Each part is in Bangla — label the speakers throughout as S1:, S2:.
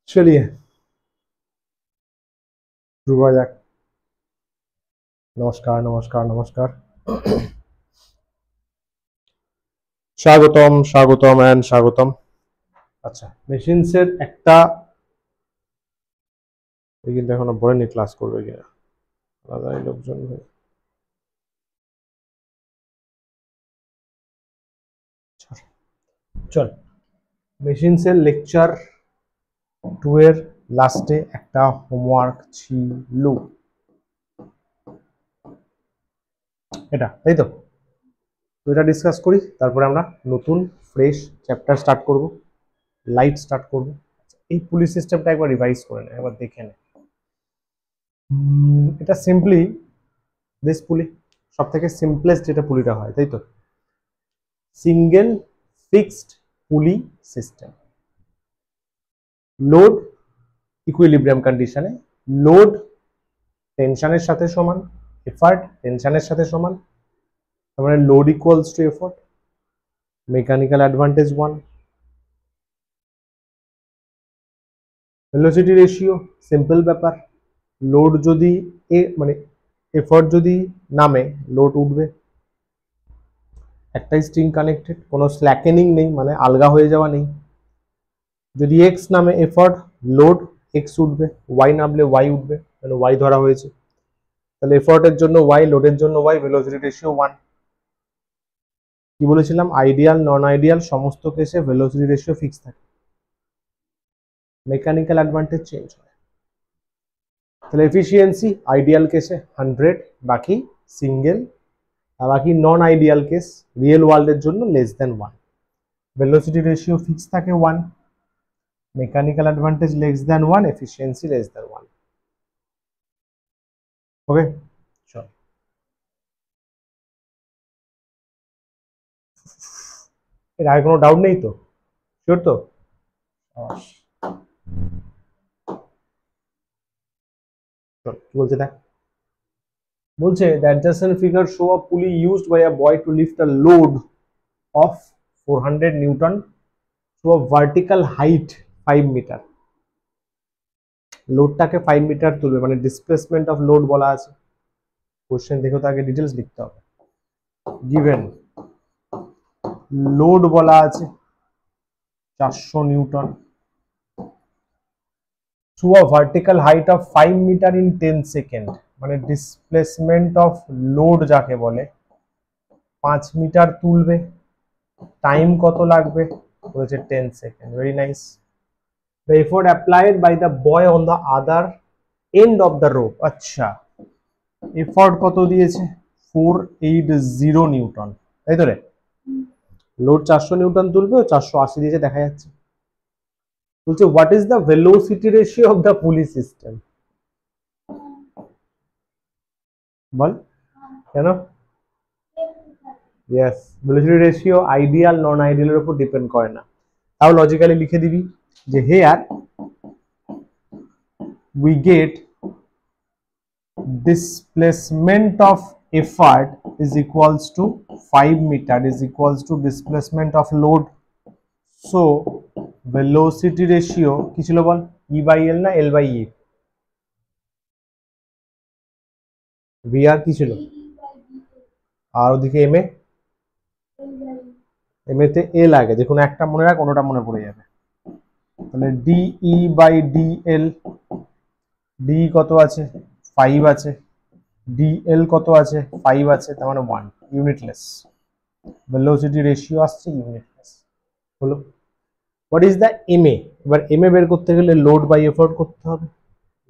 S1: चलिए शुरू करा যাক। নমস্কার নমস্কার নমস্কার স্বাগতম স্বাগতম এন্ড স্বাগতম। আচ্ছা, মেশিনসের একটা কিন্তু এখনো বলেনি ক্লাস করবে কিনা, আলাদা লোকজন। চল, মেশিনসের লেকচার 2 এর লাস্টে একটা হোমওয়ার্ক ছিল, এটা তাই তো? এটা ডিসকাস করি, তারপরে আমরা নতুন ফ্রেশ চ্যাপ্টার স্টার্ট করব, লাইট স্টার্ট করব। এই পুলিশ সিস্টেমটা একবার রিভাইজ করে নে, একবার দেখে নে। এটা সিম্পলি দিস পুলি, সব থেকে সিম্পলেস্ট যেটা পুলিটা হয়, তাই তো? সিঙ্গেল ফিক্সড পুলি সিস্টেম। লোড ইকুইলিব্রিয়াম কন্ডিশনে লোড টেনশনের সাথে সমান, এফার্ট টেনশনের সাথে সমান, তার মানে load equals to effort, mechanical advantage 1। Velocity ratio simple ব্যাপার, লোড যদি মানে এফার্ট যদি নামে লোড উঠবে। একটাই স্ট্রিং কানেক্টেড, কোনো স্ল্যাকেনিং নেই, মানে আলগা হয়ে যাওয়া নেই। যদি এক্স নামে এফার্ট, লোড এক্স উঠবে, ওয়াই নামলে ওয়াই উঠবে, মানে ওয়াই ধরা হয়েছে। তাহলে এফার্টের জন্য ওয়াই, লোডের জন্য ওয়াই, ভেলোসিটি রেশিও 1। কি বলেছিলাম? আইডিয়াল নন আইডিয়াল সমস্ত কেসে ভেলোসিটি রেশিও ফিক্স থাকে, মেকানিক্যাল অ্যাডভান্টেজ চেঞ্জ হয়। তাহলে এফিসিয়েন্সি আইডিয়াল কেসে 100, বাকি সিঙ্গেল, আর বাকি নন আইডিয়াল কেস রিয়েল ওয়ার্ল্ডের জন্য less than 1। Velocity ratio fix থাকে 1, mechanical advantage less than 1, efficiency less than 1। ওকে, চল। এর আগে কোনো ডাউট নেই তো? শিওর তো? চল, কি বলছে দেখ। বলছে the adjacent figure show a pulley used by a boy to lift a load of 400 Newton to a vertical height 5 metre. লোডটাকে 5 মিটার তুলবে, মানে ডিসপ্লেসমেন্ট অফ লোড বলা আছে। কোশ্চেন দেখো তো আগে ডিটেলস লিখতে হবে। গিভেন লোড বলা আছে 400 newton to a vertical height of 5 metre in 10 second, মানে ডিসপ্লেসমেন্ট অফ লোড যাকে বলে 5 মিটার তুলবে। টাইম কত লাগবে? বলেছে 10 second. Very nice. The effort applied by the boy on the other end of the rope, আচ্ছা এফর্ট কত দিয়েছে? 480 নিউটন, তাই তো রে? লোড 400 নিউটন তুলবে, ও 480 দিয়েছে দেখা যাচ্ছে। বলছে what is the velocity ratio of the পুলি সিস্টেম? বল কেন? ইয়েস, ভেলোসিটি রেশিও আইডিয়াল নন আইডিয়ালের উপর ডিপেন্ড করে না। তাও লজিক্যালি লিখে দিবি যে hair we get displacement of effort is equals to 5 meter is equals to displacement of load, so velocity ratio কি ছিল বল? E by L না L by E? VR কি ছিল? আর ওদিকে এম এতে এল আগে, যে কোনো একটা মনে রাখ, অন্যটা মনে পড়ে যাবে। তাহলে ডিই বাই ডিএল, ডি কত আছে? 5 আছে, ডিএল কত আছে? 5 আছে, তার মানে 1, ইউনিটলেস। ভেলোসিটি রেশিও আসছে ইউনিটলেস হলো। What is the MA? এবার এমএ বের করতে গেলে লোড বাই এফোর্ট করতে হবে,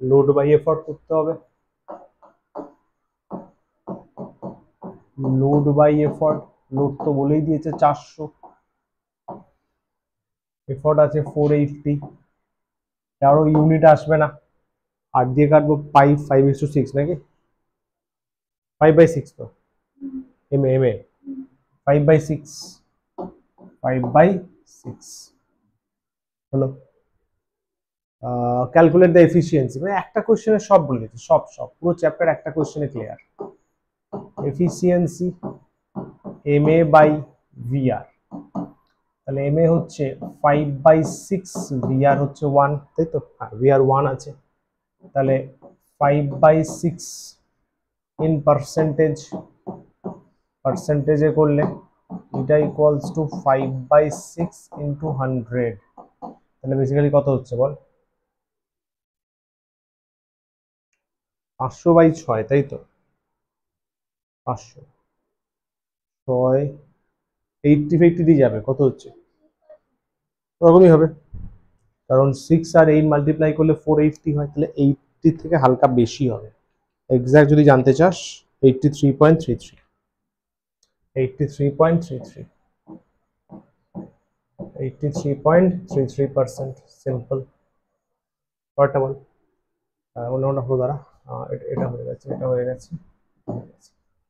S1: লোড বাই এফোর্ট করতে হবে। লোড বাই এফোর্ট, লোড তো বলেই দিয়েছে 400, এফোর্ট আছে 480, আরো ইউনিট আসবে না, 8 দিয়ে কাটবো 5/6 নাকি? 5/6 তো এমএ, এমএ 5/6, 5/6 হলো। ক্যালকুলেট দ্য এফিসিয়েন্সি, মানে একটা কোশ্চেনে সব বলে দিচ্ছে, সব পুরো চ্যাপ্টার একটা কোশ্চেনে clear. Efficiency MA by VR, তাহলে এম এ হচ্ছে 5/6, ভিআর হচ্ছে 1, তাই তো? ভিআর 1 আছে, তাহলে 5/6 ইন পার্সেন্টেজে করলে এটা ইকুয়ালস টু 5/6 ইন্টু 100, তাহলে বেসিক্যালি কত হচ্ছে বল? 500/6, তাই তো? 500, 6, 80 দিয়ে যাবে, কত হচ্ছে? ওরকমই হবে, কারণ 6 আর 8 মাল্টিপ্লাই করলে 480 হয়, তাহলে 80 থেকে হালকা বেশি হবে। এক্সাক্ট যদি জানতে চাস 83.33, 83.33, 83.33%, সিম্পল। পরেরটা বল, অন্য হলো দ্বারা, এটা হয়ে গেছে, এটা হয়ে গেছে।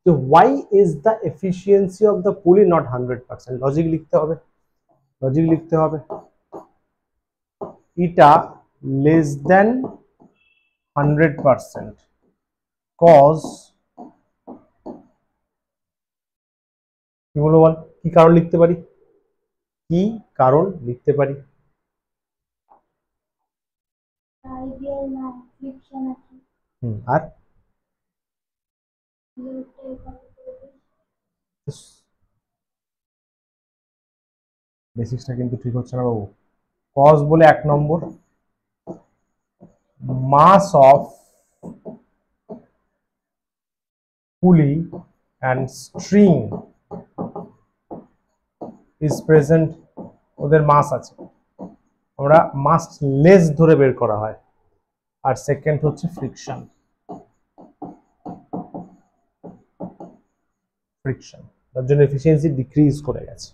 S1: তো why is the efficiency of the pulley not 100%? Logic লিখতে হবে, লজিক লিখতে হবে। এটা লেস দেন 100% cause, কি বলবো বল, কি কারণ লিখতে পারি, কি কারণ লিখতে পারি? আর বেসিক্সটা কিন্তু ঠিক হচ্ছে না বাবু। কজ বলে 1 নম্বর, মাস অফ পুলি অ্যান্ড স্ট্রিং ইজ প্রেজেন্ট, ওদের মাস আছে, আমরা মাস লেস ধরে বের করা হয়। আর সেকেন্ড হচ্ছে ফ্রিকশন, তার জন্য এফিসিয়েন্সি ডিক্রিজ করে গেছে।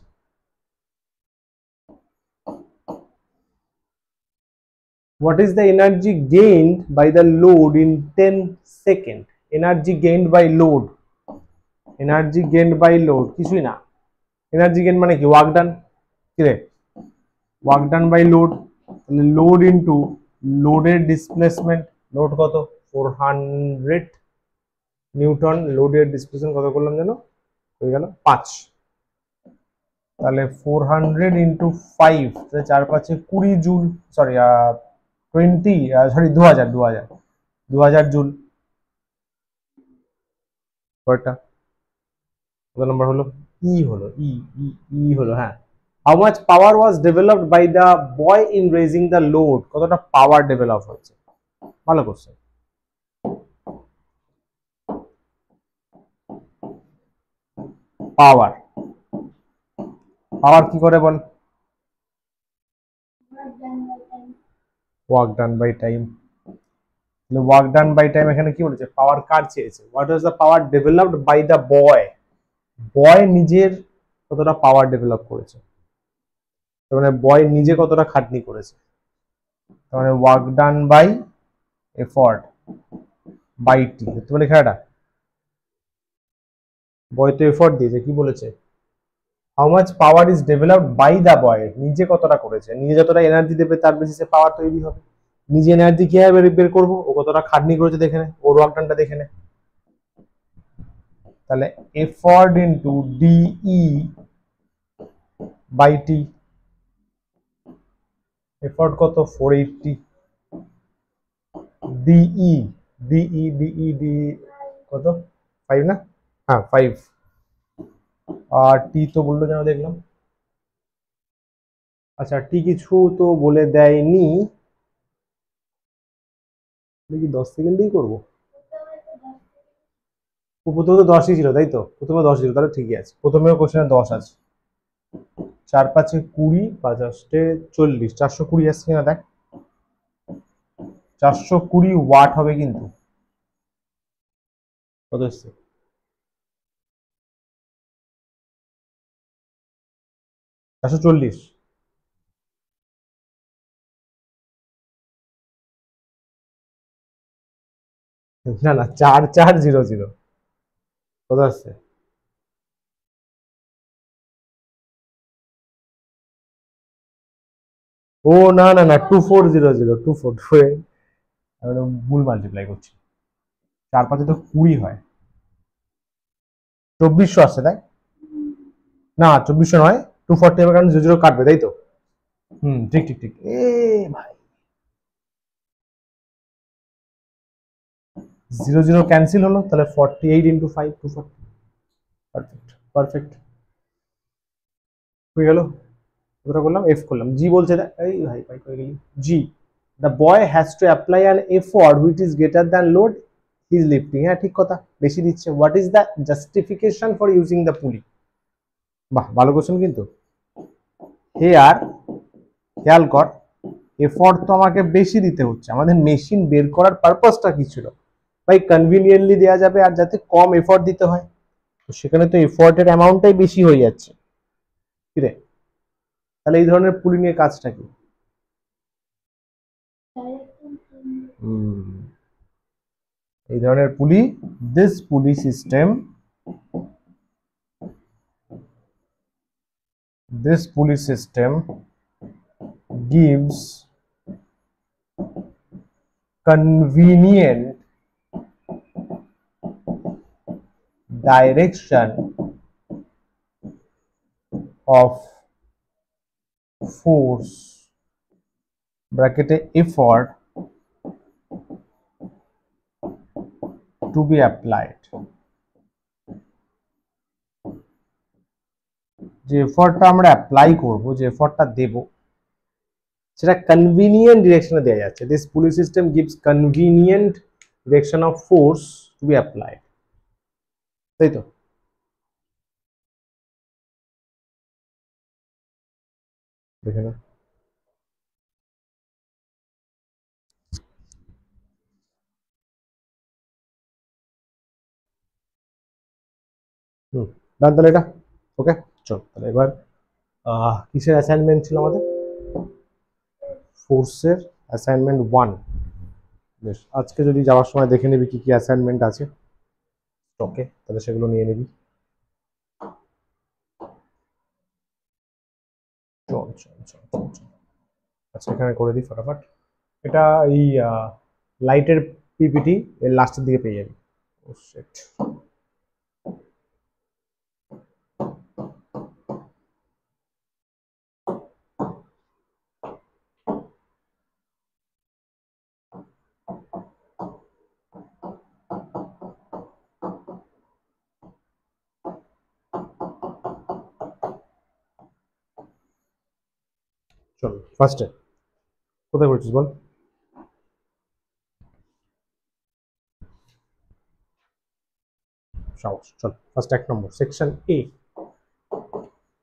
S1: What is the energy gained by the load in 10 seconds? Energy gained by load, energy gained by load কিছুই না। এনার্জি গেইন মানে কি? ওয়ার্ক ডান, কি রে? ওয়ার্ক ডান বাই লোড, তাহলে লোড ইনটু লোডের ডিসপ্লেসমেন্ট। লোড কত? 400 নিউটন। লোডের ডিসপ্লেসমেন্ট কত করলাম যেন, হয়ে গেল 5, তাহলে 400 ইন্টু 5, তাহলে 4 5 20 জুল, সরি 20, সরি 2000 জুল। কয়টা কত নাম্বার হলো? ই হলো, ই ই ই হলো, হ্যাঁ। How much power was developed by the boy in raising the load? কতটা পাওয়ার ডেভেলপ হয়েছে? ভালো কোশ্চেন। পাওয়ার, পাওয়ার কি করে বল? Work done by time. Work done by time এখানে কি বলেছে? পাওয়ার কার চেয়েছে? What is the power developed by the boy? Boy নিজের কতটা পাওয়ার ডেভেলপ করেছে, তার মানে বয় নিজে কতটা খাটনি করেছে, তার মানে work done by effort by T. দেখতে পেলে খেলাটা? বয় তো এফর্ট দিয়েছে, কি বলেছে? How much power is developed by the boy, নিজে কতটা করেছে, নিজে যতটা এনার্জি দেবে তার বেসিসে পাওয়ার তৈরি হবে। নিজে এনার্জি কিভাবে বের করবো? ও কতটা খাটনি করেছে দেখে নে, ওর ওয়ার্ক ডানটা দেখে নে। তাহলে effort into DE by T, effort কত? 480, ডিই ডিই ডিই ডিই কত? 5 না? হ্যাঁ 5, আর টি তো বললো যেন দেখলাম। আচ্ছা টি কিছু তো বলে দেয়নি, দেখি 10 সেকেন্ডেই করবো। প্রথমে তো 10ই ছিল, তাই তো? প্রথমে 10 ছিল, তাহলে ঠিকই আছে, প্রথমেও কোশ্চেনে 10 আছে। 4 5 20, 5 8 40, 420 আসছে কিনা দেখ। 420 ওয়াট হবে কিন্তু। কত এসছে? 440। না না, 4400। কত আসছে? ও না না না, 2400, 24, আমি ভুল মাল্টিপ্লাই করছি। 4 5 তো 20 হয়, 2400 আসছে তাই না? 2400 নয়, 240 হবে কারণ 0 0 কাটবে, তাই তো? ঠিক ঠিক ঠিক। এ ভাই 0 0 ক্যান্সেল হলো, তাহলে 48 ইন্টু 5 240। পারফেক্ট পারফেক্ট হয়ে গেল। কতটা করলাম? এফ করলাম। জি বলছে এই ভাই ভাই হয়ে গেলি। জি, the boy has to apply an effort which is greater than load he is lifting. হ্যাঁ ঠিক কথা, বেশি দিচ্ছে। What is the justification for using the pulley? বাহ, ভালো কোশ্চেন কিন্তু। হেয়ার খেয়াল কর, এফোর্ট তো আমাকে বেশি দিতে হচ্ছে, আমাদের মেশিন বের করার পারপাসটা কি ছিল ভাই? কনভিনিয়েন্টলি দেওয়া যাবে আর যাতে কম এফোর্ট দিতে হয়, তো সেখানে তো এফোর্টের অ্যামাউন্টটাই বেশি হয়ে যাচ্ছে। কি রে, তাহলে এই ধরনের পুলিং এর কাজটা কি? এই ধরনের পুলি, দিস পুলি system, gives convenient direction of force ব্র্যাকেটে effort to be applied। যে এফর্টটা আমরা অ্যাপ্লাই করব, যে এফর্টটা দেব, সেটা কনভিনিয়েন্ট ডিরেকশনে দেওয়া যাচ্ছে। দিস পুলি system gives convenient direction of force to be applied, তাই তো? দেখে না, ডান তাহলে এটা। ওকে, চল তাহলে এবার কিসের অ্যাসাইনমেন্ট ছিল আমাদের? ফোর্সের অ্যাসাইনমেন্ট 1। বেশ, আজকে যদি যাওয়ার সময় দেখে নিবি কি কি অ্যাসাইনমেন্ট আছে ওকে, তাহলে সেগুলো নিয়ে নিবি। চল চল চল চল চল, আচ্ছা এখানে করে দিই ফটাফট। এটা এই লাইটের পিপিটি এর লাস্টের দিকে পেয়ে যাবি। ও শিট, চল ফার্স্টে কোথায় করছিস বল? সাহস, চল ফার্স্ট 1 নম্বর সেকশন এ।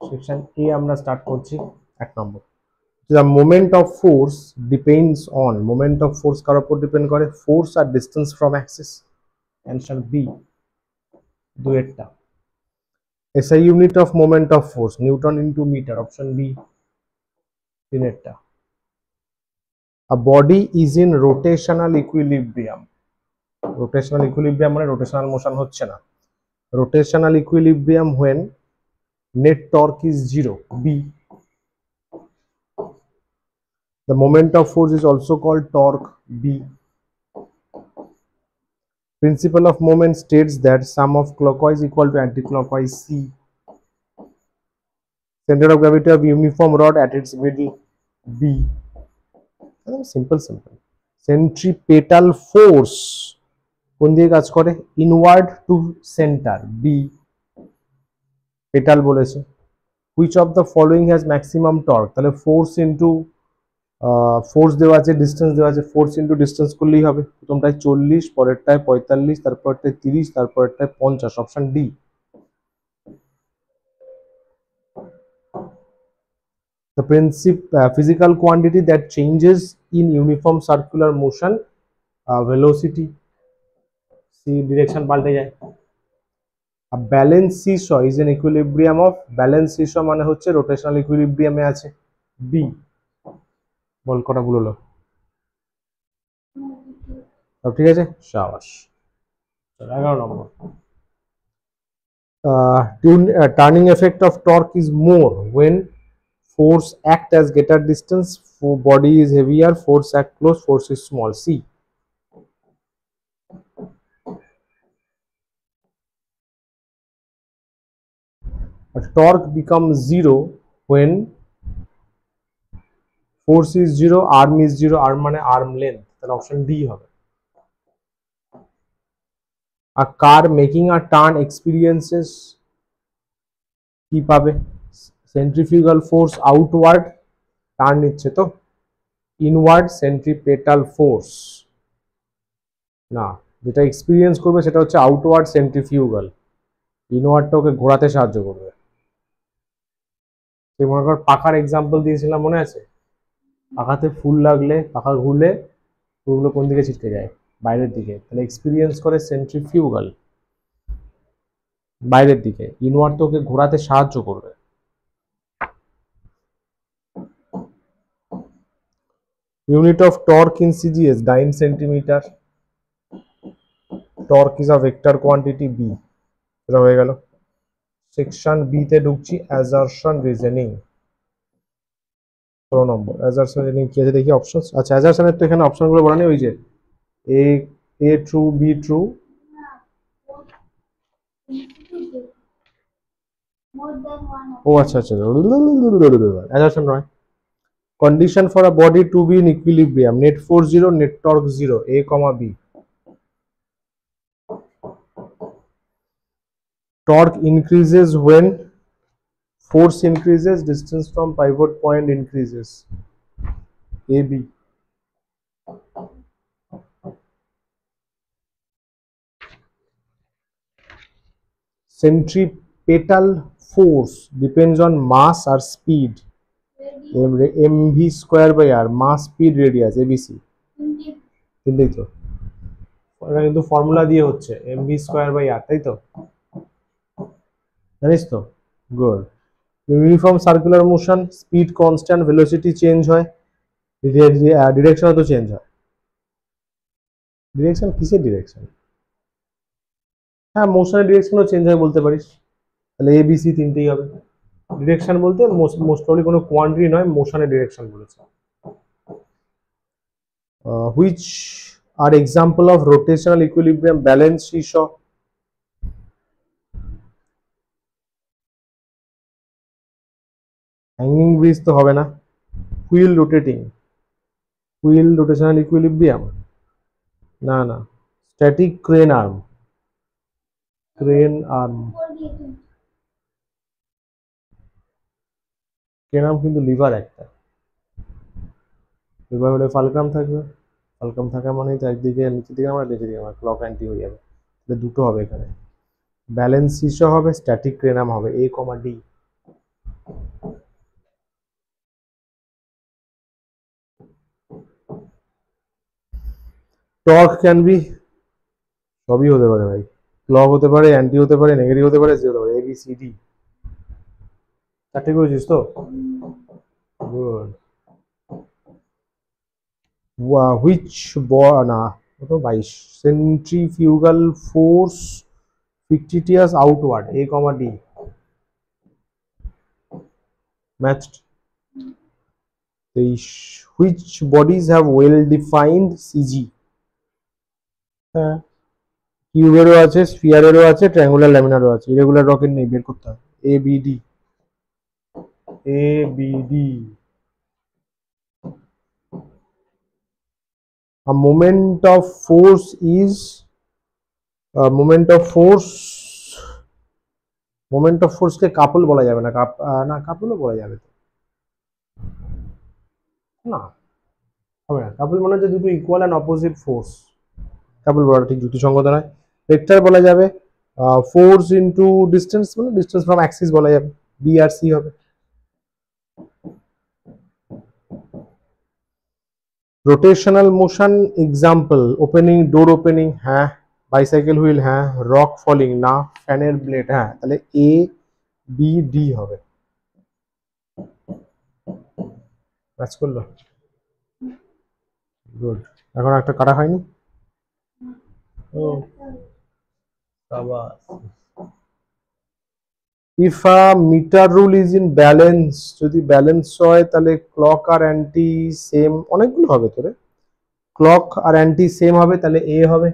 S1: সেকশন এ আমরা স্টার্ট করছি। 1 নম্বর, the moment of force depends on, moment of force কার উপর ডিপেন্ড করে? ফোর্স আর distance from axis. Answer B, দুয়েরটা। SI unit of moment of force newton into metre, option B, তিনেরটা। A body is in rotational equilibrium, rotational equilibrium মানে রোটেশনাল মোশন হচ্ছে না। Rotational equilibrium when net torque is 0, B। The moment of force is also called torque, B। Principle of moment states that sum of clockwise equal to anti-clockwise, C। Center of gravity of uniform rod at its middle, B। Simple simple. Centripetal force কোন দিকে কাজ করে? Inward to centre, B. Petal বলেছে। Which of the following has maximum torque, তাহলে ফোর্স ইন্টু ফোর্স দেওয়া আছে, ডিস্টেন্স দেওয়া আছে, ফোর্স ইন্টু ডিস্টেন্স করলেই হবে। প্রথমটায় 40, পরেরটায় 45, তারপরটায় 30, তারপরেরটায় 50, option D. The physical quantity that changes in uniform circular motion, velocity, c, direction পাল্টে যায়। A balanced seesaw is an equilibrium of, balanced seesaw মানে হচ্ছে রোটেশনাল ইকুইলিব্রিয়ামে আছে, বি। বল কটা ভুল হলো? সব ঠিক আছে, সাবাস। 11 নম্বর, turning effect of torque is more when force act as greater distance, body is heavier, force act close, force is small, C। Torque becomes 0 when force is 0, arm is 0, arm মানে arm length, তাহলে অপশন ডি হবে। A car making a turn experiences কি পাবে? সেন্ট্রিফিউগাল ফোর্স আউটওয়ার্ড, টার্ন নিচ্ছে তো, ইনওয়ার্ড সেন্ট্রিপেটাল ফোর্স না, যেটা এক্সপিরিয়েন্স করবে সেটা হচ্ছে আউটওয়ার্ড সেন্ট্রিফিউগাল, ইনওয়ার্ডটা ওকে ঘোরাতে সাহায্য করবে। তুই মনে কর পাখার এক্সাম্পল দিয়েছিলাম, মনে আছে? পাখাতে ফুল লাগলে, পাখা ঘুরলে ফুলগুলো কোন দিকে ছিটকে যায়? বাইরের দিকে, তাহলে এক্সপিরিয়েন্স করে সেন্ট্রিফিউগাল বাইরের দিকে, ইনওয়ার্ড তো ওকে ঘোরাতে সাহায্য করবে। Unit of torque in CGS 9 centimeter. Torque is a vector quantity B. এটা হয়ে গেল। সেকশন বি তে ঢুকছি, অ্যাজারশন রিজনিং 16 নম্বর। অ্যাজারশন রিজনিং কি আছে দেখি অপশনস। আচ্ছা, অ্যাজারশনের তো এখানে অপশনগুলো বলা নেই, ওই যে এ ট্রু, বি ট্রু, ও আচ্ছা আচ্ছা, অ্যাজারশন নয়। Condition for a body to be in equilibrium, net force 0, net torque 0, A, B. Torque increases when force increases, distance from pivot point increases, A, B. Centripetal force depends on mass or speed, mv square by r, mass, speed, radius, abc। তিনটেই তো, এটা কিন্তু ফর্মুলা দিয়ে হচ্ছে mv স্কয়ার বাই r, তাই তো? জানিস তো? Good. Uniform circular motion, speed constant, velocity change হয়, ডিরেকশনও তো চেঞ্জ হয়। ডিরেকশন কিসের ডিরেকশন? হ্যাঁ, মোশনের ডিরেকশনও চেঞ্জ হয় বলতে পারিস, তাহলে এবিসি তিনটেই হবে। ডিরেকশন বলতে মোস্ট প্রবলি কোনো কোয়ান্টিটি নয়, মোশনের ডিরেকশন বলেছে। Which are example of rotational equilibrium, balance, seesaw. Hanging bridge তো হবে না। Wheel rotating, wheel rotational equilibrium না না। Static crane arm, crane arm, crane arm কিন্তু লিভার একটা, লিভার হলে ফালক্রাম থাকবে, ফালক্রাম থাকা মানেই তো একদিকে নিচের দিকে আমরা, নিচের দিকে আমরা ক্লক অ্যান্টি হয়ে যাবে, তাহলে দুটো হবে এখানে। ব্যালেন্স সিসঅ হবে, স্ট্যাটিক ক্রেন আর্ম হবে, A, D। Torque can be, সবই হতে পারে ভাই, ক্লক হতে পারে, অ্যান্টি হতে পারে, নেগেটিভ হতে পারে, হতে পারে, ABCD। চারটে করেছিস তো? গুড। হুইচ না, কত 22, centrifugal force fictitious outward, A, D। Matched. Which bodies have well defined CG? হ্যাঁ, কিউবেরও আছে, স্ফিয়ারেরও আছে, ট্রায়াঙ্গুলার ল্যামিনারও আছে, ইরেগুলার রকেট নেই, বের করতে হবে। ABD, ABD। A moment of force is moment of force, moment of ফোর্সকে কাপল বলা যাবে না, না কাপলও বলা যাবে না, হবে না। কাপল মানে হচ্ছে দুটো equal and opposite force, couple বলা ঠিক যুক্তিসঙ্গত নয়। ভেক্টর বলা যাবে, ফোর্স ইনটু ডিস্টেন্স, মানে ডিস্টেন্স ফ্রম অ্যাক্সিস বলা যাবে, বি আর সি হবে। Rotational motion example, opening, door opening, হ্যাঁ। বাইসাইকেল হুইল, হ্যাঁ। রক ফলিং, না। ফ্যানের ব্লেড, হ্যাঁ। তাহলে A, B, D হবে। ম্যাচ করলো, গুড। এখন একটা কাটা হয়নি। ও সাবাস। If a metre rule is in balance, যদি ব্যালেন্স হয় তাহলে ক্লক আর অ্যান্টি সেম, অনেকগুলো হবে তোরে, ক্লক আর অ্যান্টি সেম হবে, তাহলে A হবে।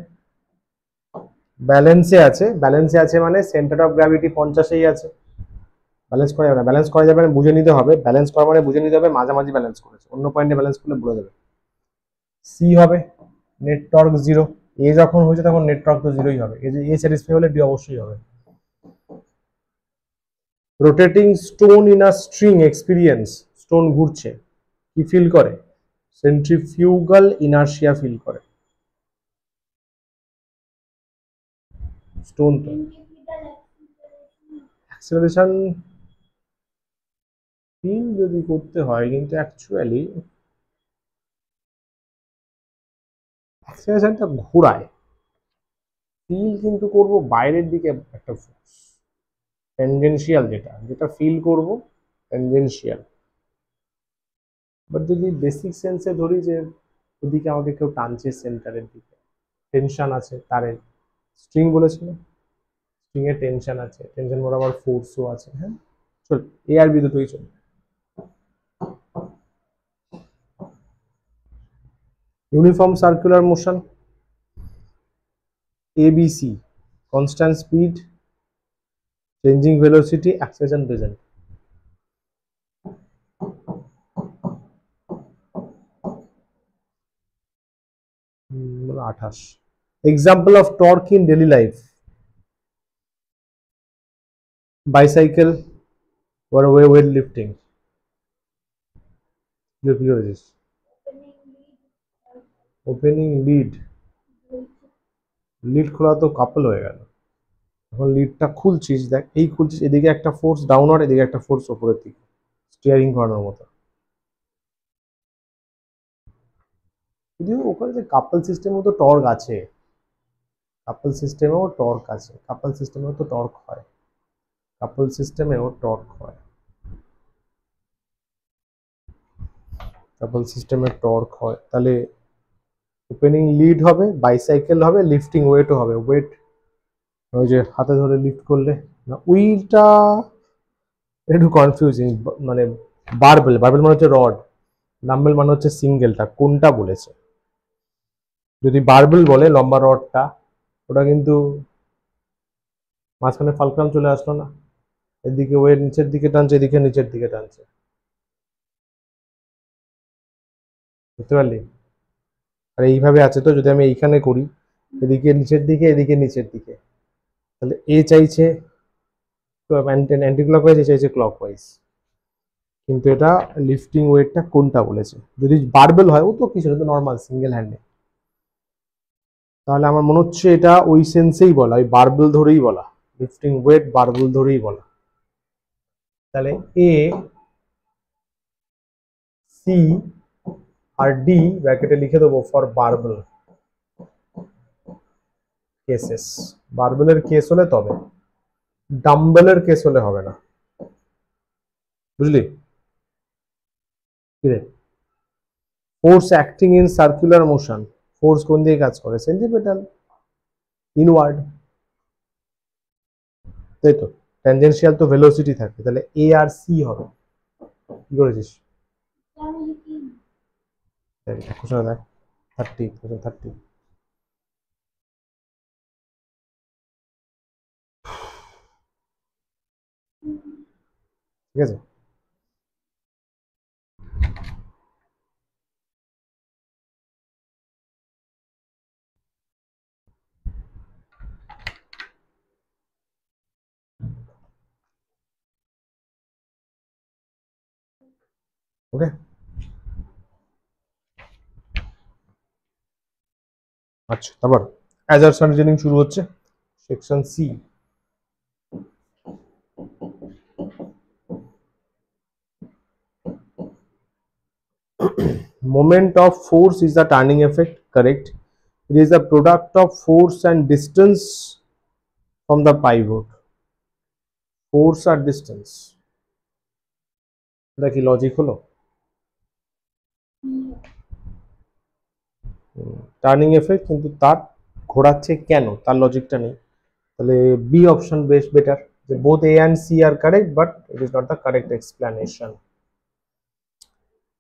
S1: ব্যালেন্সে আছে, ব্যালেন্সে আছে মানে সেন্টার অফ গ্র্যাভিটি 50-এই আছে, ব্যালেন্স করা যাবে না, ব্যালেন্স করা যাবে না, বুঝে নিতে হবে। ব্যালেন্স করা মানে বুঝে নিতে হবে মাঝামাঝি ব্যালেন্স করেছে, অন্য পয়েন্টে ব্যালেন্স করলে বলে দেবে। সি হবে নেট টর্ক জিরো। এ যখন হয়েছে তখন নেট টর্ক তো জিরোই হবে, এই যে এ স্যাটিসফাই হলে ডি অবশ্যই হবে। Rotating stone in a string experience, stone ঘুরছে, কি ফিল করে? সেন্ট্রিফিউগাল ইনার্শিয়া ফিল করে। স্টোন তো অ্যাক্সেলারেশন ফিল যদি করতে হয়, কিন্তু অ্যাকচুয়ালি অ্যাক্সেলারেশনটা ঘোরায়, ফিল কিন্তু করব বাইরের দিকে একটা ফোর্স, টেনজেন্সিয়াল, যেটা যেটা ফিল করব টেনজেন্সিয়াল। বাট যদি বেসিক সেন্সে ধরি যে ওদিকে আমাকে কেউ টানছে সেন্টারের দিকে, টেনশন আছে তারের, স্ট্রিং বলেছিল, স্ট্রিং এর টেনশন আছে, টেনশন বরাবর ফোর্সও আছে। হ্যাঁ চল, এ আর বি দুটোই চল। Uniform circular motion, ABC, constant speed, changing velocity, acceleration present. 28। Example of torque in daily life, bicycle or weight lifting. কি করেছিস? ওপেনিং লিড, লিড খোলা তো কাপল হয়ে গেল। এখন লিডটা খুলছিস, দেখ এই খুলছিস, এদিকে একটা ফোর্স ডাউনওয়ার্ড, এদিকে একটা ফোর্স উপরের দিকে, স্টিয়ারিং করানোর মতো। যদিও ওখানে যে কাপল সিস্টেমেও তো টর্ক আছে, কাপল সিস্টেমেও টর্ক আছে, কাপল সিস্টেমেও তো টর্ক হয়, কাপল সিস্টেমেও টর্ক হয়, কাপল সিস্টেমে টর্ক হয়। তাহলে ওপেনিং লিড হবে, বাইসাইকেল হবে, লিফটিং ওয়েটও হবে। ওয়েট ওই যে হাতে ধরে লিফট করলে না, উইলটা একটু কনফিউজিং, মানে বারবেল, বারবেল মানে হচ্ছে রড, ডাম্বেল মানে হচ্ছে সিঙ্গেলটা, কোনটা বলেছে? যদি বারবেল বলে লম্বা রডটা, ওটা কিন্তু মাঝখানে ফালক্রাম চলে আসলো না, এদিকে ওয়েট নিচের দিকে টানছে, এদিকে নিচের দিকে টানছে, বুঝতে পারলি? আর এইভাবে আছে তো, যদি আমি এইখানে করি এদিকে নিচের দিকে, এদিকে নিচের দিকে, তাহলে এ চাইছে অ্যান্টি ক্লকওয়াইজ, এ চাইছে ক্লকওয়াইজ, কিন্তু এটা লিফটিং ওয়েটটা কোনটা বলেছে। যদি বারবেল হয় ও তো কিছু না, তো নর্মাল সিঙ্গেল হ্যান্ডে, তাহলে আমার মনে হচ্ছে এটা ওই সেন্সেই বলা, ওই বারবেল ধরেই বলা, লিফটিং ওয়েট বারবেল ধরেই বলা। তাহলে এ, সি আর ডি ব্র্যাকেটে লিখে দেবো ফর বারবেল কেসেস। বারবেলের কেস হলে তবে, ডাম্বেলের কেস হলে হবে না, বুঝলি? Force acting in circular motion, force কোন দিকে কাজ করে? সেন্ট্রিপেটাল, ইনওয়ার্ড, তাই তো। ট্যানজেনশিয়াল তো ভেলোসিটি থাকে, তাহলে এ আর সি হবে। কি করেছিস? কোশ্চেন দেখ, 30, কোশ্চেন 30। ঠিক আছে, ওকে। আচ্ছা, তারপর অ্যাজারশন রিজনিং শুরু হচ্ছে, section C. Moment of force is the turning effect, correct? It is the product of force and distance from the pivot. Force আর distance, এটা কি লজিক হলো? টার্নিং এফেক্ট, কিন্তু তার ঘোরাচ্ছে কেন, তার লজিকটা নেই। তাহলে বি অপশন বেশ বেটার, যে both A and C are correct but it is not the correct explanation.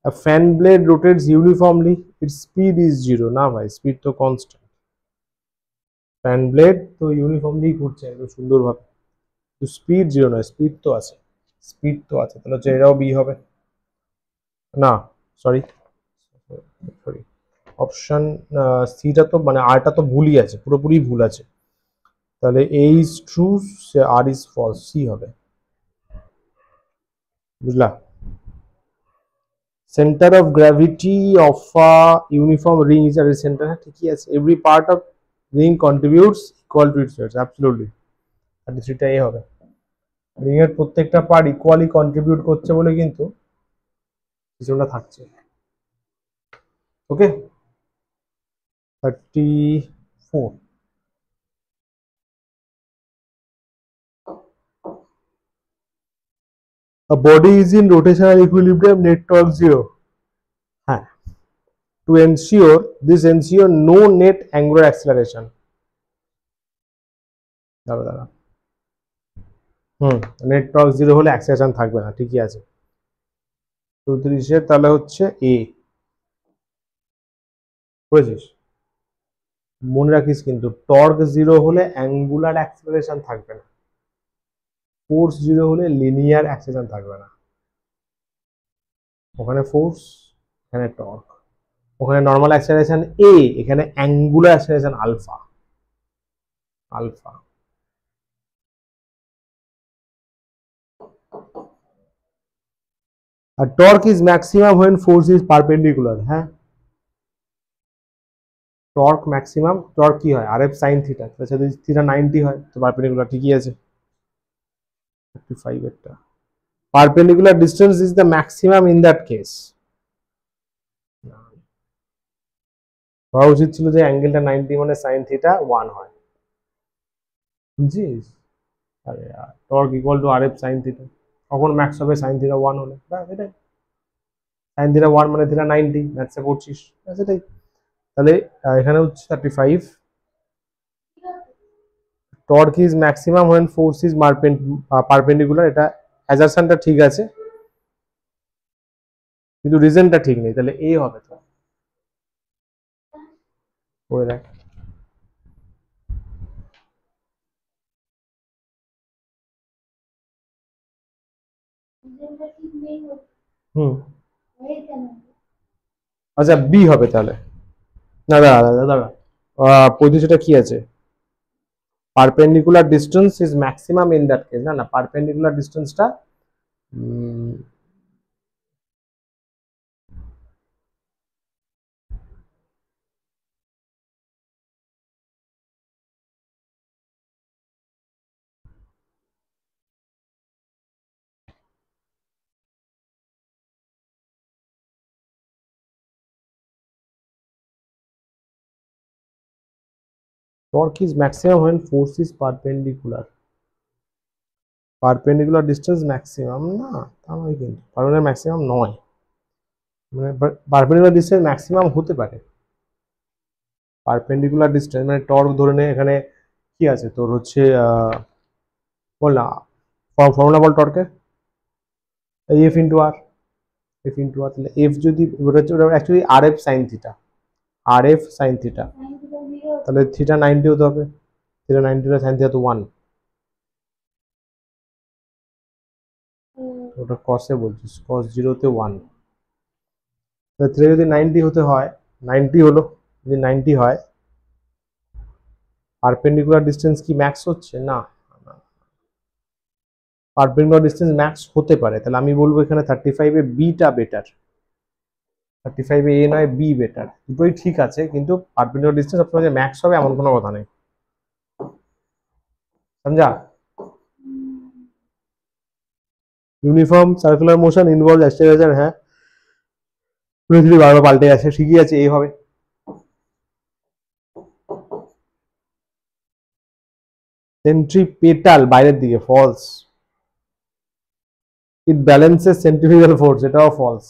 S1: A fan blade rotates uniformly, its speed is 0, না ভাই, স্পিড তো কনস্ট্যান্ট। ফ্যান ব্লেড তো ইউনিফর্মলি ঘুরছে একদম সুন্দরভাবে, স্পিড 0 নয়, স্পিড তো আছে। স্পিড তো আছে, তাহলে হচ্ছে এটাও বি হবে না, সরি সরি, অপশন সিটা তো মানে আরটা তো ভুলই আছে, পুরোপুরি ভুল আছে, তাহলে A is true, R is false, C হবে, বুঝলা? Centre of gravity of a uniform ring is are centre, হ্যাঁ ঠিকই আছে, every part of ring contributes equal to its weight, absolutely 33টা এ হবে, রিং এর প্রত্যেকটা পার্ট ইকুয়ালি কন্ট্রিবিউট করছে বলে কিন্তু কিছুটা থাকছে। ওকে, 34, a body is in rotational equilibrium, net torque 0, হ্যাঁ, to ensure this ensure no net angular acceleration, দাঁড়া দাঁড়া, নেট টর্ক 0 হলে অ্যাক্সেলারেশন থাকবে না, ঠিকই আছে, 34 তাহলে হচ্ছে এ, বুঝেছিস? মনে রাখিস কিন্তু টর্ক 0 হলে অ্যাঙ্গুলার অ্যাক্সেলারেশন থাকবে না, ফোর্স 0 হলে লিনিয়ার অ্যাক্সেলারেশন থাকবে না, ওখানে ফোর্স, এখানে টর্ক, ওখানে নর্মাল অ্যাক্সেলারেশন এ, এখানে অ্যাঙ্গুলার অ্যাক্সেলারেশন আলফা, আলফা। আর torque is maximum when force is perpendicular, হ্যাঁ, টর্ক ম্যাক্সিমাম, টর্ক কি হয় আর এফ সাইন থিটা, তাহলে যদি থিটা 90 হয় তো পারপেন্ডিকুলার, ঠিকই আছে, 55 এরটা, perpendicular distance is the maximum in that case, হওয়া উচিত ছিল যে অ্যাঙ্গেলটা 90 মানে সাইন থিটা 1 হয়, বুঝছিস? আরে torque equal to r F sine theta, কখন ম্যাক্স হবে সাইন থিটা 1 হলে, ব্যাস এটাই, সাইন থিটা 1 মানে থিটা 90, ম্যাথসে পড়ছিস, ব্যাস এটাই, তাহলে এখানে হচ্ছে 35, torque is maximum when force is perpendicular, এটা অ্যাজারশনটা ঠিক আছে কিন্তু রিজনটা ঠিক নেই, তাহলে এ হবে, তো করে দেখ, হুম, আচ্ছা বি হবে তাহলে, না দাঁড়া দাঁড়া দাঁড়া, 35টা কি আছে, perpendicular distance is maximum in that case, না না, পারপেন্ডিকুলার ডিস্টেন্সটা torque is maximum when force is perpendicular, perpendicular distance maximum না, তা নয় কিন্তু পারপেন্ডিকুলার ম্যাক্সিমাম নয়, মানে পারপেন্ডিকুলার ডিস্টেন্স ম্যাক্সিমাম হতে পারে, পারপেন্ডিকুলার ডিস্টেন্স মানে টর্ক ধরে নে, এখানে কি আছে তোর হচ্ছে বল না, ফর্মুলা বল টর্কের, এফ ইন্টু আর, এফ ইন্টু আর, তাহলে এফ যদি অ্যাকচুয়ালি আর এফ সাইন থিটা, আর এফ সাইন থিটা, তাহলে থিটা 90 হতে হবে, থিটা 90 সাইন থিটা তো 1, ওটা কসে বলছিস, কস 0-তে 1, তাহলে থিটা যদি 90 হতে হয়, 90 হলো, যদি 90 হয়, পারপেন্ডিকুলার ডিস্টেন্স কি ম্যাক্স হচ্ছে না, পারপেন্ডিকুলার ডিস্টেন্স ম্যাক্স হতে পারে, তাহলে আমি বলবো এখানে 35-এ বিটা বেটার, 35-এ এ নয় বি বেটার, দুটোই ঠিক আছে কিন্তু পারপেন্ডিকুলার ডিস্টেন্স সবসময় যে ম্যাক্স হবে এমন কোনো কথা নেই, समझा? Uniform circular motion involve acceleration, হ্যাঁ পুরোপুরি বারবার পাল্টে গেছে, ঠিকই আছে, এই হবে, সেন্ট্রিপেটাল বাইরের দিকে, ফলস, ইট ব্যালেন্সেস সেন্ট্রিফিউগাল ফোর্স, এটাও ফলস,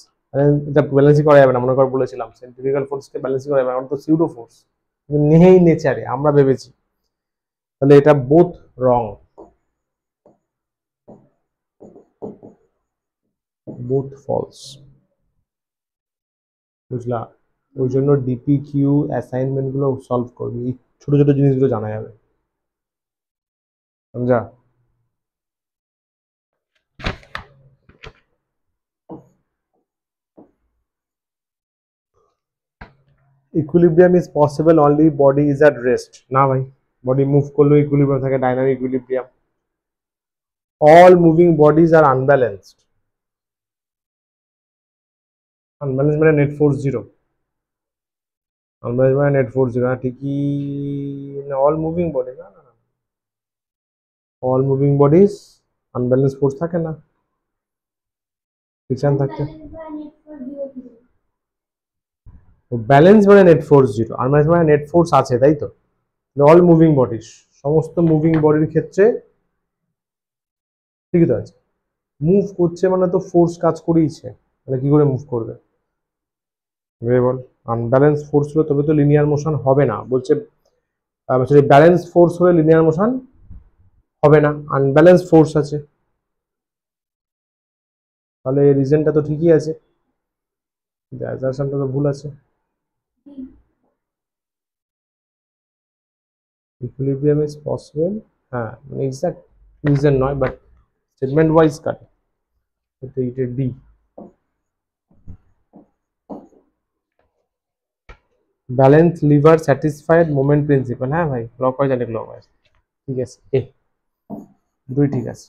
S1: এটা ব্যালেন্সই করা যাবে না, মনে কর বলেছিলাম সেন্ট্রিফিউগাল ফোর্সকে ব্যালেন্সই করা যাবে না, তো সিউডো ফোর্স নেই নেচারে, আমরা ভেবেছি, তাহলে এটা বোথ রং, বোথ ফলস, বুঝলা? ওই জন্য ডিপি কিউ অ্যাসাইনমেন্ট গুলো সলভ করবি, ছোট ছোট জিনিসগুলো জানা যাবে, समझा? Equilibrium is possible only body is at rest. না ভাই, বডি মুভ করলেও ইকুইলিব্রিয়াম থাকে, dynamic equilibrium. All moving bodies are unbalanced. Unbalance মানে নেট ফোর্স জিরো। আনব্যালেন্স মানে নেট ফোর্স জিরো, হ্যাঁ ঠিকই। না, অল মুভিং বডি, না না, all moving bodies unbalance force থাকে না, ফ্রিকশন থাকতে। ব্যালেন্স মানে নেট ফোর্স জিরো, আনব্যালেন্স মানে নেট ফোর্স আছে, তাই তো। অল মুভিং বডিজ, সমস্ত মুভিং বডির ক্ষেত্রে ঠিকই তো আছে। মুভ করছে মানে তো ফোর্স কাজ করেইছে, মানে কি করে মুভ করবে বল। আনব্যালেন্স ফোর্স হলে তবে তো লিনিয়ার মোশন হবে না বলছে। সরি, ব্যালেন্স ফোর্স হলে লিনিয়ার মোশন হবে না, আনব্যালেন্স ফোর্স আছে, তাহলে রিজনটা তো ঠিকই আছে, অ্যাজারশনটা তো ভুল আছে। ইকুইলিব্রিয়াম ইজ পসিবল, হ্যাঁ মানে এক্সাক্ট রিজন নয়, বাট স্টেটমেন্ট ওয়াইজ কারেক্ট। এটা D. Balance liver satisfied moment principal, হ্যাঁ ভাই ক্লকওয়াইজ অ্যান্টি ক্লকওয়াইজ, ঠিক আছে। এ দুই ঠিক আছে।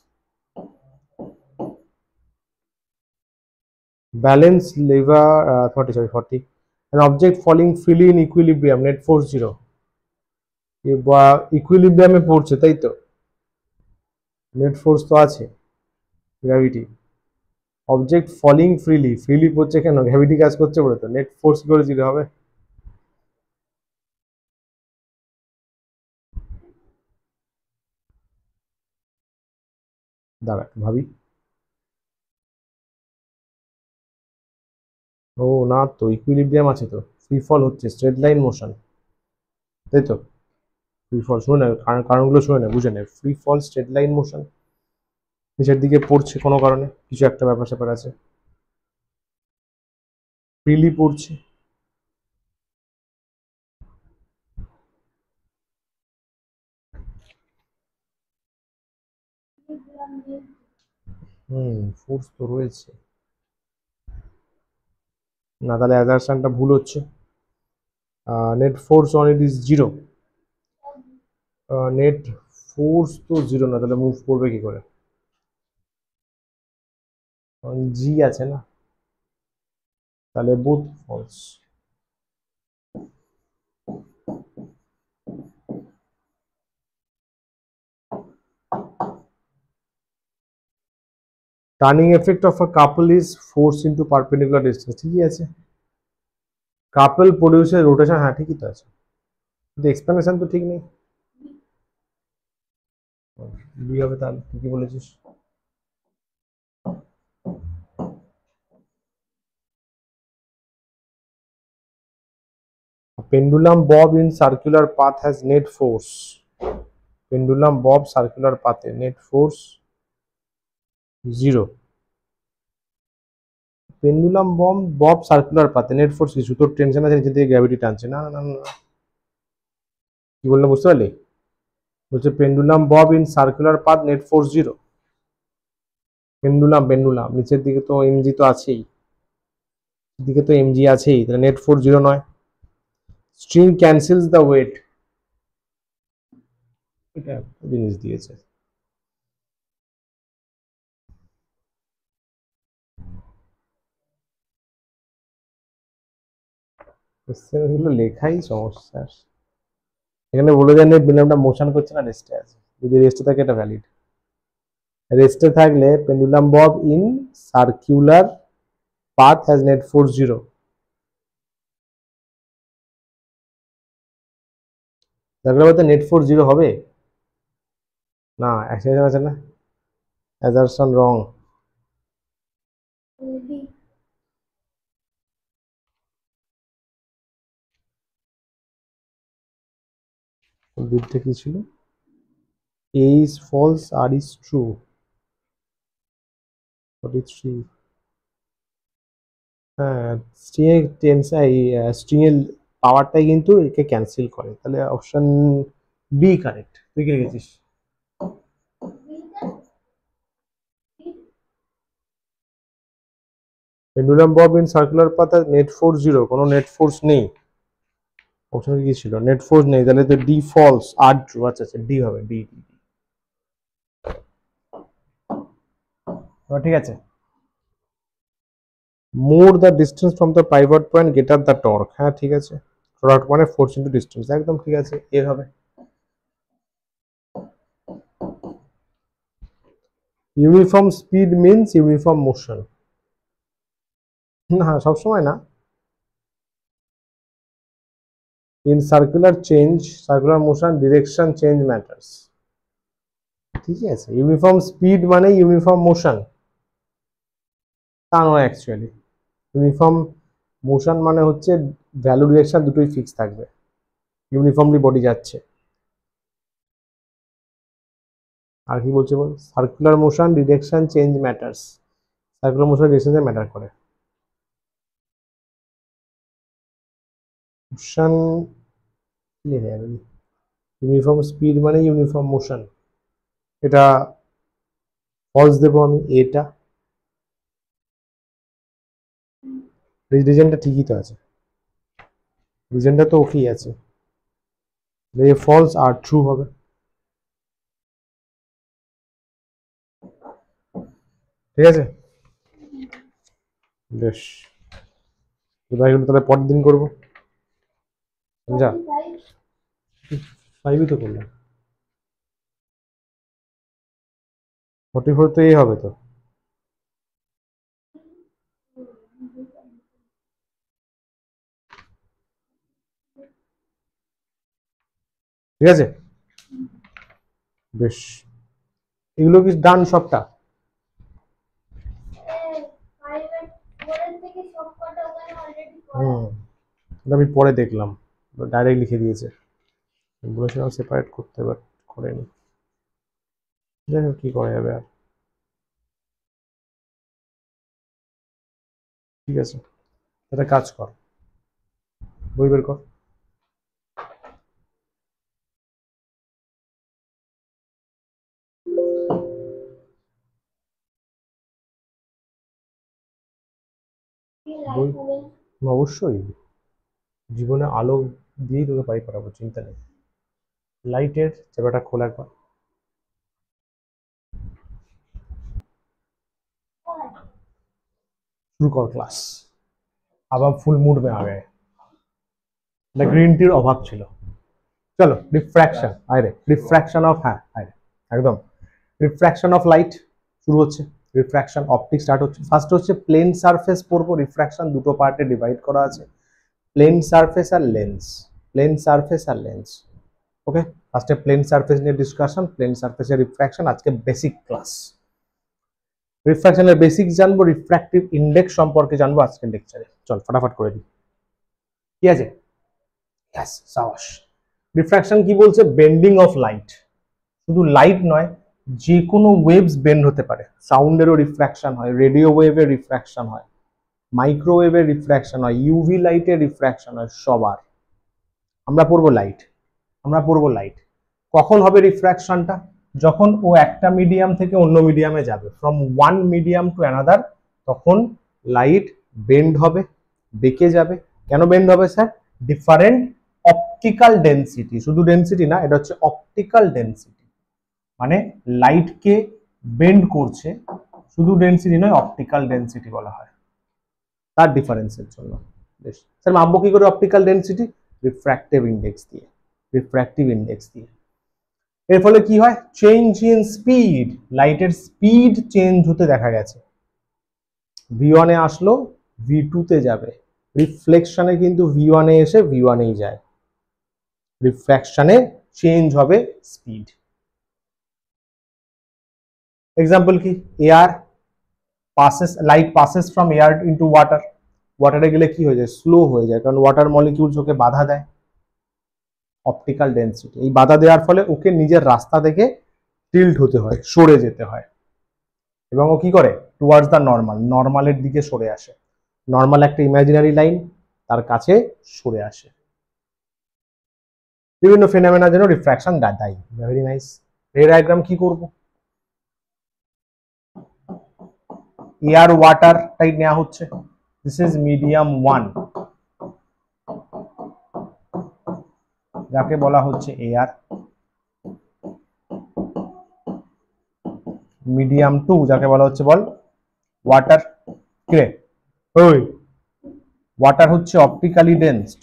S1: Balance liver 40 an object falling freely in equilibrium net force 0, ইকুইলিব্রিয়ামে পড়ছে তাই তো, নেট ফোর্স তো আছে, gravity. Object falling freely, freely পড়ছে কেন, গ্র্যাভিটি কাজ করছে বলে তো, নেট ফোর্স করে জিরো হবে। দাঁড়া ভাবি। ও না তো, ইকুইলিব্রিয়াম আছে তো, ফ্রি ফল হচ্ছে, স্ট্রেট লাইন মোশন, তাই তো। ফ্রি ফল শুনে না, কারণগুলো শুনে না, বুঝে নেয়। Free fall straight line motion, নিচের দিকে পড়ছে কোনো কারণে, কিছু একটা ব্যাপার স্যাপার আছে, ফ্রিলি পড়ছে। ফোর্স তো রয়েছে না, তাহলে অ্যাজারশনটা ভুল হচ্ছে। Net force on it is zero, net force তো জিরো না, তাহলে মুভ করবে কি করে, জি আছে না, তাহলে both falls. Turning effect of a couple is force into perpendicular distance, ঠিকই আছে। কাপল প্রডিউসের রোটেশন, হ্যাঁ ঠিকই তো আছে, কিন্তু এক্সপ্লেনেশন তো ঠিক নেই। বি হবে তাহলে, ঠিকই বলেছিস। Pendulum bob in circular path has net force, pendulum bob circular পাথে net force zero. Pendulum bob circular পাথে নেট ফোর্স কিছু, তোর টেনশন আছে নিচে থেকে গ্র্যাভিটি টানছে, না না না, কি বললাম বুঝতে পারলি, বলছে pendulum bob in circular path net force zero. Pendulum নিচের দিকে তো এমজি তো আছেই, দিকে তো এমজি আছেই, তাহলে নেট ফোর্স জিরো নয়। স্ট্রিং ক্যান্সেলস দ্য ওয়েট, এটা জিনিস দিয়েছে। কোশ্চেনগুলো লেখাই সমস্যা, এখানে বলে দেন পেন্ডুলামটা মোশন করছে না রেস্টে আছে, যদি রেস্টে থাকে এটা ভ্যালিড। রেস্টে থাকলে pendulum bob in circular path has net force zero, তারপরে বলতে নেট ফোর্স জিরো হবে না, অ্যাক্সিলারেশন আছে না, অ্যাজারশন রং। দুইটা কি ছিল, A is false R is true, 43। হ্যাঁ, স্ট্রিং এর স্ট্রিং এর পাওয়ারটাই কিন্তু একে ক্যান্সেল করে, তাহলে অপশন বি কারেক্ট। তুই কি লিখেছিস? Pendulum bob in circular path net force zero, কোনো নেট ফোর্স নেই, অপশন কি ছিল? নেট ফোর্স নেই, তাহলে তো ডি ফলস, আর ট্রু। আচ্ছা আচ্ছা, ডি হবে, ডি। ঠিক আছে। More the distance from the pivot point greater the torque. হ্যাঁ ঠিক আছে, টর্ক মানে ফোর্স ইন্টু ডিস্টেন্স, একদম ঠিক আছে, এর হবে। Uniform speed means uniform motion. না সবসময় না। In circular motion direction change matters. ঠিকই আছে, ইউনিফর্ম স্পিড মানে ইউনিফর্ম মোশন তা নয় অ্যাকচুয়ালি। ইউনিফর্ম মোশন মানে হচ্ছে ভ্যালু ডিরেকশন দুটোই ফিক্স থাকবে, ইউনিফর্মলি বডি যাচ্ছে। আর কি বলছে বল? Circular motion direction change matters, circular motion direction matter করে। মোশন ইউনিফর্ম স্পিড মানে ইউনিফর্ম মোশন, এটা ফলস দেবো আমি, এটা রিজনটা ঠিকই তো আছে, রিজনটা তো ওকেই আছে, ফলস আর ট্রু হবে। ঠিক আছে, বেশ, এবার তাহলে পরের দিন করবো, যা 5ই তো করলাম, 44 তো এই হবে তো। ঠিক আছে, বেশ, এগুলো কি ডান সবটা? হুম, আমি পরে দেখলাম ডাইরেক্ট লিখে দিয়েছে, বলেছিলাম সেপারেট করতে, বাট করেনি। যাই হোক, কি করা যাবে আর। ঠিক আছে, একটা কাজ কর, বই বের কর। বই অবশ্যই, জীবনে আলো দিয়েই তোকে পাই পাঠাবো, চিন্তা নেই। লাইটের চাবিটা খোলা একবার। শুরু কর ক্লাস, আবার ফুল মুড মে আ গए। গ্রিন টির অভাব ছিল। চলো, রিফ্র্যাকশন, আরে রিফ্র্যাকশন অফ, হ্যাঁ আরে একদম, রিফ্র্যাকশন অফ লাইট শুরু হচ্ছে। রিফ্র্যাকশন অপটিক স্টার্ট হচ্ছে। ফার্স্ট হচ্ছে প্লেন সারফেস পড়বো, রিফ্র্যাকশন দুটো পার্টে ডিভাইড করা আছে, প্লেন সারফেস আর লেন্স, প্লেন সারফেস আর লেন্স। ওকে, ফার্স্টে প্লেন সারফেস নিয়ে ডিসকাশন, প্লেন সারফেসের রিফ্র্যাকশন, আজকে বেসিক ক্লাস। রিফ্র্যাকশনের বেসিক জানবো, রিফ্র্যাক্টিভ ইন্ডেক্স সম্পর্কে জানবো আজকের লেকচারে। চল ফটাফট করে দিই, কি আছে? ইয়েস, সাবাস। রিফ্র্যাকশন কি বলছে? Bending of light. শুধু লাইট নয়, যে কোনো ওয়েভস বেন্ড হতে পারে। সাউন্ডেরও রিফ্র্যাকশন হয়, রেডিও ওয়েভের রিফ্র্যাকশন হয়, মাইক্রোওয়েভের রিফ্র্যাকশন হয়, ইউভি লাইটের রিফ্র্যাকশন হয়, সবার। আমরা পড়বো লাইট, আমরা পড়বো লাইট। কখন হবে রিফ্র্যাকশনটা? যখন ও একটা মিডিয়াম থেকে অন্য মিডিয়ামে যাবে, from one medium to another, তখন লাইট বেন্ড হবে, বেঁকে যাবে। কেন বেন্ড হবে স্যার? ডিফারেন্ট অপটিক্যাল ডেন্সিটি, শুধু ডেন্সিটি না, এটা হচ্ছে অপটিক্যাল ডেন্সিটি, মানে লাইটকে বেন্ড করছে, শুধু ডেন্সিটি নয়, অপটিক্যাল ডেন্সিটি বলা হয়, তার ডিফারেন্সের জন্য। বেশ স্যার, মাপবো কি করে অপটিক্যাল ডেন্সিটি? রিফ্র্যাক্টিভ ইন্ডেক্স দিয়ে, রিফ্র্যাক্টিভ ইন্ডেক্স দিয়ে। এর ফলে কি হয়? চেঞ্জ ইন স্পিড, লাইটের স্পিড চেঞ্জ হতে দেখা গেছে। V1 এ আসলো, V2 তে যাবে। রিফ্লেকশনে কিন্তু V1 এ এসে V1 এই যায়, রিফ্র্যাকশনে চেঞ্জ হবে স্পিড। এক্সাম্পল কি? Air passes, light passes from air into water, ওয়াটারে গেলে কি হয়ে যায়? স্লো হয়ে যায়, কারণ ওয়াটার মলিকিউলস ওকে বাধা দেয়, অপটিক্যাল ডেন্সিটি। এই বাধা দেওয়ার ফলে ওকে নিজের রাস্তা থেকে টিল্ট হতে হয়, সরে যেতে হয়, এবং ও কি করে? টুয়ার্ডস দ্য নর্মাল, নর্মালের দিকে সরে আসে। নর্মাল একটা ইমাজিনারি লাইন, তার কাছে সরে আসে। বিভিন্ন ফেনোমেনার জন্য রিফ্র্যাকশন দায়ী। Very nice. রে ডায়াগ্রাম কি করব? এয়ার ওয়াটারটাই নেওয়া হচ্ছে, দিস ইজ মিডিয়াম 1, যাকে বলা হচ্ছে এয়ার, মিডিয়াম 2 যাকে বলা হচ্ছে বল ওয়াটার। কে ওই ওয়াটার হচ্ছে optically densed,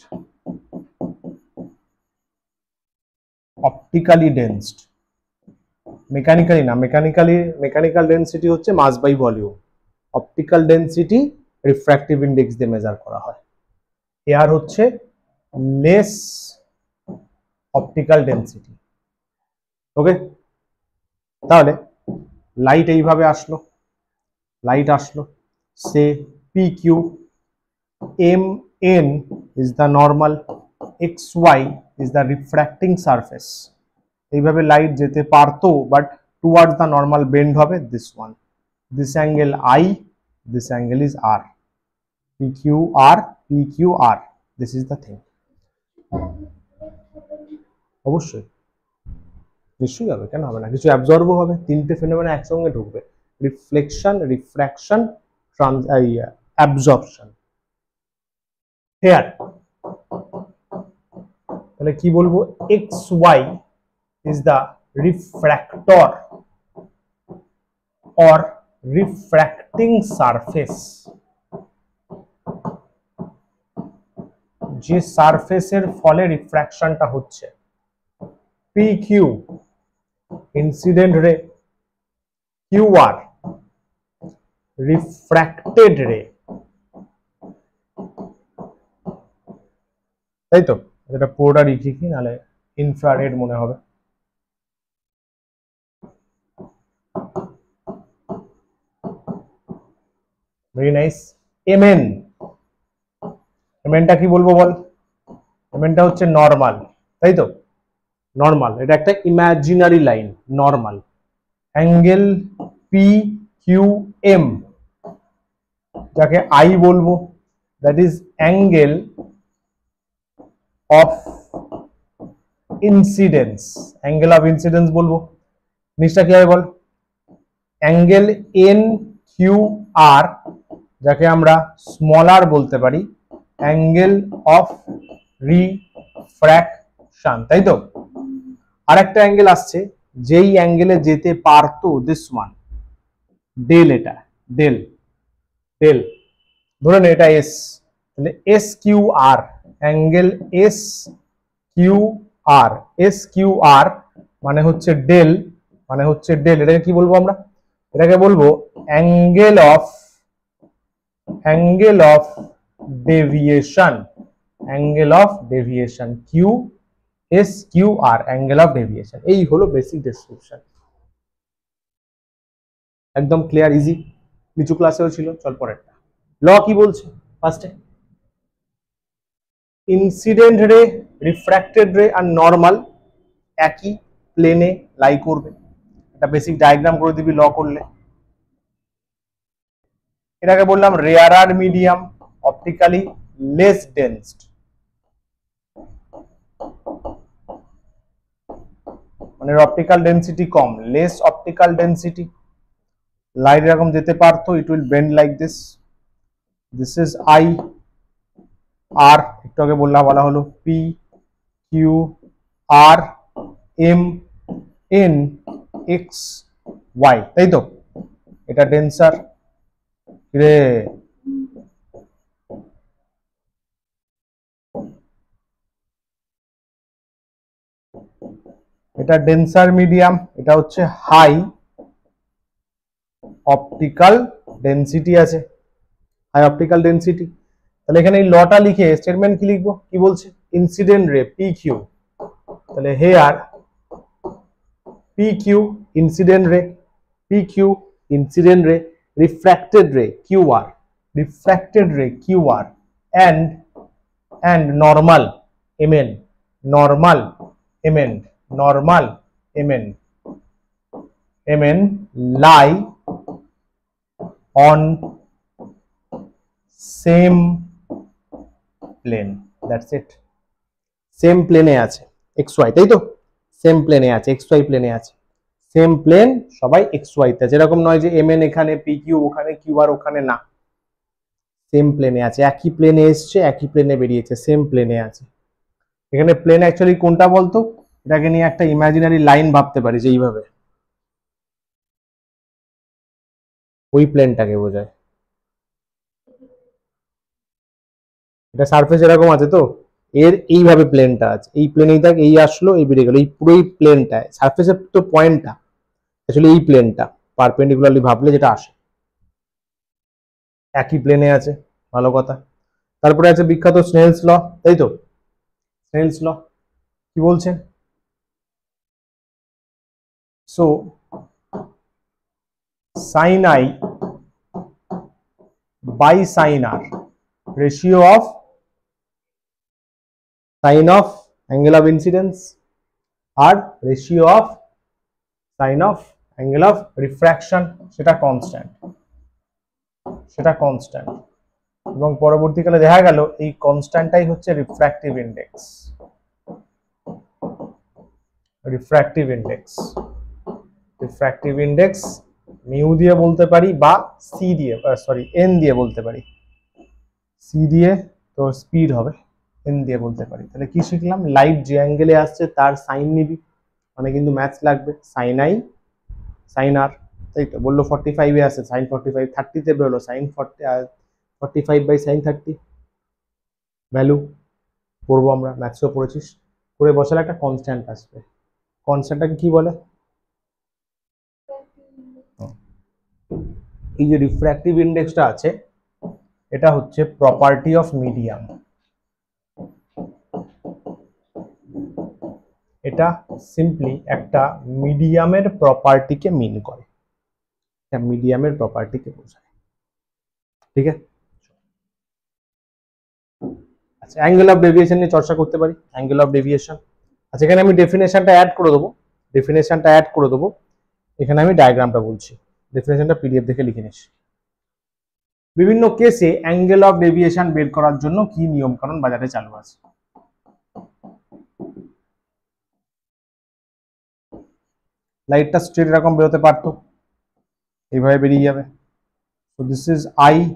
S1: optically densed, mechanically না, মেকানিক্যাল ডেন্সিটি হচ্ছে mass by volume, optical density refractive index দিয়ে মেজার করা হয়। এয়ার হচ্ছে লেস অপটিক্যাল ডেন্সিটি। ওকে, তাহলে লাইট এইভাবে আসলো, লাইট আসলো, say P Q, M N is the normal, X Y is the refracting surface. এইভাবে লাইট যেতে পারতো, but towards the normal bend হবে this one, this angle I, this angle is R, P Q R, P Q R, this is the thing. অবশ্যই নিশ্চয়ই হবে, কেন হবে না, কিছু অ্যাবজর্বও হবে, তিনটে ফেনোমেনা একসঙ্গে ঢুকবে, রিফ্লেকশন, রিফ্র্যাকশন, অ্যাবজর্পশন। হেয়ার তাহলে কি বলবো, X Y is the refractor or refracting surface, যে সারফেসের ফলে রিফ্র্যাকশনটা হচ্ছে। P Q incident ray, Q R refracted ray, তাই তো, এটা পুরোটা লিখি কি, নাহলে ইনফ্রারেড মনে হবে। Very nice. এমএন, এমএনটা কি বলবো বল, এমএনটা হচ্ছে নর্মাল, তাই তো, নর্মাল, এটা একটা imaginary line, normal angle P Q M যাকে আই বলবো, that is angle of incidence, angle of incidence বলবো। নিচটা কি হবে বল, অ্যাঙ্গেল এন কিউ আর যাকে আমরা স্মল আর বলতে পারি, অ্যাঙ্গেল অফ রিফ্র্যাকশন, তাই তো। আর একটা অ্যাঙ্গেল আসছে যেই অ্যাঙ্গেলে যেতে পারতো, দিস ওয়ান, ডেল, এটা ডেল, ডেল ধরে নে এটা এস, তাহলে S Q R, angle S Q R, S Q আর মানে হচ্ছে ডেল, মানে হচ্ছে ডেল, এটাকে কি বলবো আমরা, এটাকে বলবো angle of deviation, angle of deviation, Q S Q R, angle of deviation. এই হলো বেসিক ডেসক্রিপশন, একদম ক্লিয়ার, ইজি, নিচু ক্লাসেও ছিল। চল পরেরটা, ল কি বলছে ফার্স্টে, ইনসিডেন্ট রে, রিফ্র্যাক্টেড রে আর নর্মাল একই প্লেনে লাই করবে, এটা বেসিক ডায়াগ্রাম করে দিবি ল করলে। এটাকে বললাম rarer medium, optically less densed, মানে অপটিক্যাল ডেন্সিটি কম, লেস অপটিক্যাল ডেন্সিটি, লাইট এরকম যেতে পারতো, it will bend like this, this is I, আর একটু আগে বলা হলো P Q R M N X Y, তাই তো, এটা ডেন্সার রে, এটা ডেন্সার মিডিয়াম, এটা হচ্ছে হাই অপটিক্যাল ডেন্সিটি আছে, হাই অপটিক্যাল ডেন্সিটি। তাহলে এখানে এই লটা লিখে স্টেটমেন্ট কি লিখবো, কি বলছে, ইনসিডেন্ট রে পি কিউ, তাহলে here P Q incident ray, P Q incident ray, refracted ray Q R, refracted ray Q R, and normal mn, normal mn, normal mn, mn lie on same plane, that's it, same plane এ আছে xy, তাই তো, সেম প্লেনে আছে, xy প্লেনে আছে, সেম প্লেন, সবাই xy তে, যেরকম নয় যে mn এখানে, pq ওখানে, qr ওখানে, না, সেম প্লেনে আছে, একই প্লেনে এসছে, একই প্লেনে বেরিয়েছে, সেম প্লেনে আছে। এখানে প্লেন অ্যাকচুয়ালি কোনটা বলতো, এটাকে নিয়ে একটা ইমাজিনারি লাইন ভাবতে পারি যে এইভাবে, ওই প্লেনটাকে বোঝায়। এটা সারফেস এরকম আছে তো, এর এইভাবে প্লেনটা আছে, এই প্লেনেই থাক, এই আসলো এই বেরিয়ে গেল, এই পুরোই প্লেনটা সারফেসের তো পয়েন্টটা অ্যাকচুয়ালি এই প্লেনটা পারপেন্ডিকুলারলি ভাবলে যেটা আসে, একই প্লেনে আছে, ভালো কথা। তারপরে আছে বিখ্যাত স্নেলস ল, তাই তো, স্নেলস ল কি বলছেন? So sin i by sin r, ratio of sin of angle of incidence আর ratio of sin of angle of refraction, সেটা কনস্ট্যান্ট, সেটা কনস্ট্যান্ট। এবং পরবর্তীকালে দেখা গেল এই কনস্ট্যান্টটাই হচ্ছে refractive index, refractive index, refractive index mu দিয়ে বলতে পারি বা সি দিয়ে, সরি এন দিয়ে বলতে পারি, সি দিয়ে তো স্পিড হবে, এন দিয়ে বলতে পারি। তাহলে কি শিখলাম, লাইট যে অ্যাঙ্গেলে আসছে তার সাইন নিবি, মানে কিন্তু ম্যাথস লাগবে, সাইন আই সাইন আর, তাই তো বললো 45-এ আছে সাইন 45, 30-তে বেরোলো সাইন 45 বাই সাইন 30, ভ্যালু পড়বো আমরা, ম্যাথসও পড়েছিস, করে বসালে একটা কনস্ট্যান্ট আসবে। কনস্ট্যান্টটাকে কি বলে? এই যে রিফ্র্যাক্টিভ ইন্ডেক্সটা আছে, এটা হচ্ছে প্রপার্টি অফ মিডিয়াম, এটা সিম্পলি একটা মিডিয়ামের প্রপার্টিকে মিন করে, এটা মিডিয়ামের প্রপার্টিকে বোঝায়, ঠিক আছে। আচ্ছা, অ্যাঙ্গেল অফ ডেভিয়েশন নিয়ে চর্চা করতে পারি, অ্যাঙ্গেল অফ ডেভিয়েশন। আচ্ছা, এখানে আমি ডেফিনেশনটা অ্যাড করে দেবো, ডেফিনেশনটা অ্যাড করে দেবো, এখানে আমি ডায়াগ্রামটা বলছি, ডেফিনেশনটা পিডিএফ দেখে লিখে নিস। বিভিন্ন কেসে অ্যাঙ্গেল অফ ডেভিয়েশন বের করার জন্য কি নিয়ম কানুন বাজারে চালু আছে। লাইটটা স্ট্রেট এরকম বেরোতে পারতো, এইভাবে বেরিয়ে যাবে। So this is I,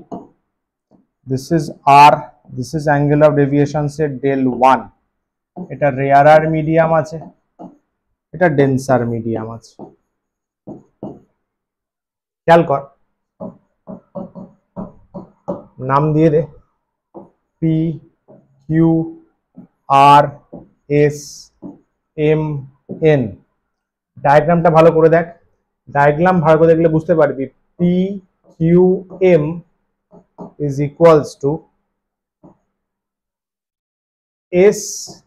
S1: this is R, this is angle of deviation say del 1, এটা রেয়ারার মিডিয়াম আছে, এটা ডেন্সার মিডিয়াম আছে, খেয়াল কর, নাম দিয়ে দে, P Q R S M N. ডায়াগ্রামটা ভালো করে দেখ, ডায়াগ্রাম ভালো করে দেখলে বুঝতে পারবি P Q M is equals to S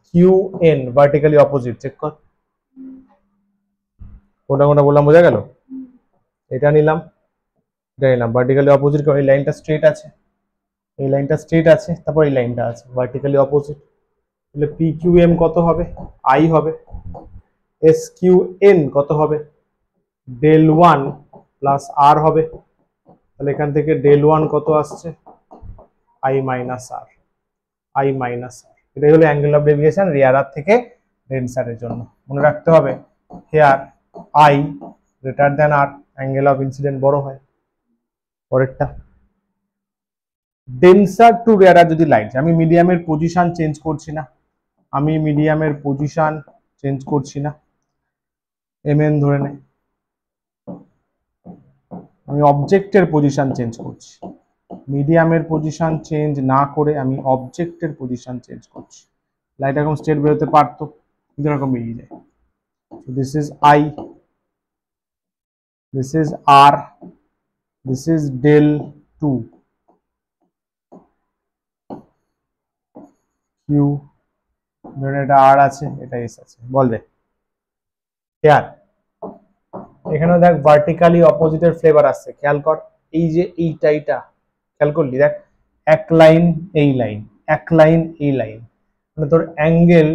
S1: Q N, vertically opposite, check কর কোনটা কোনটা বললাম, বোঝা গেল? এটা নিলাম, এটা নিলাম, ভার্টিক্যালি অপোজিট, কারণ এই লাইনটা স্ট্রেট আছে, এই লাইনটা স্ট্রেট আছে, তারপর এই লাইনটা আছে ভার্টিক্যালি অপোজিট, তাহলে পি কিউ এম কত হবে, আই হবে, এস কিউ এন কত হবে, ডেল 1 প্লাস আর হবে, তাহলে এখান থেকে ডেল 1 কত আসছে, I minus R, I minus R. এটাই হলো অ্যাঙ্গেল অফ ডেভিয়েশন রেয়ারার থেকে ডেন্সারের জন্য। মনে রাখতে হবে here I greater than R, angle of incident বড় হয়। পরেরটা, ডেন্সার টু রেয়ারার যদি লাইট, আমি মিডিয়ামের পজিশন চেঞ্জ করছি না, আমি মিডিয়ামের পজিশন চেঞ্জ করছি না, এম এন ধরে নে, আমি অবজেক্টের পজিশন চেঞ্জ করছি, মিডিয়ামের পজিশন চেঞ্জ না করে আমি অবজেক্টের পজিশন চেঞ্জ করছি। লাইট এখন স্ট্রেট বেরোতে পারতো, কিন্তু এরকম বেরিয়ে যায়। This is I, this is R, this is del 2 Q, ধরে এটা আর আছে, এটা এস আছে, বলবে খেয়াল, এখানে দেখ ভার্টিক্যালি অপোজিটের ফ্লেভার আসছে, খেয়াল কর, এই যে এইটা এইটা খেয়াল করলি, দেখ এক লাইন এই লাইন, এক লাইন এই লাইন, মানে তোর angle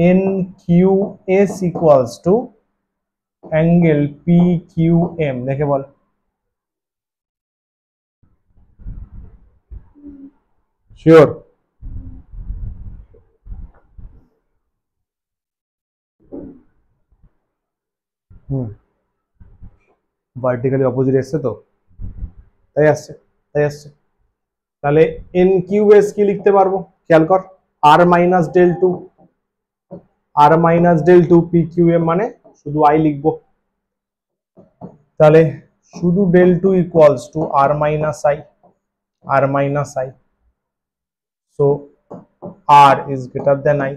S1: N Q S equals to angle P Q M, দেখে বল, শিওর? হুম, ভার্টিক্যালি অপোজিট এসছে তো, তাই আসছে, তাই আসছে। তাহলে এন কিউ এস কি লিখতে পারবো, খেয়াল কর, R minus del two, R minus del two P Q M মানে শুধু আই লিখবো, তাহলে শুধু del two equals to R minus I, R minus I, so R is greater than I,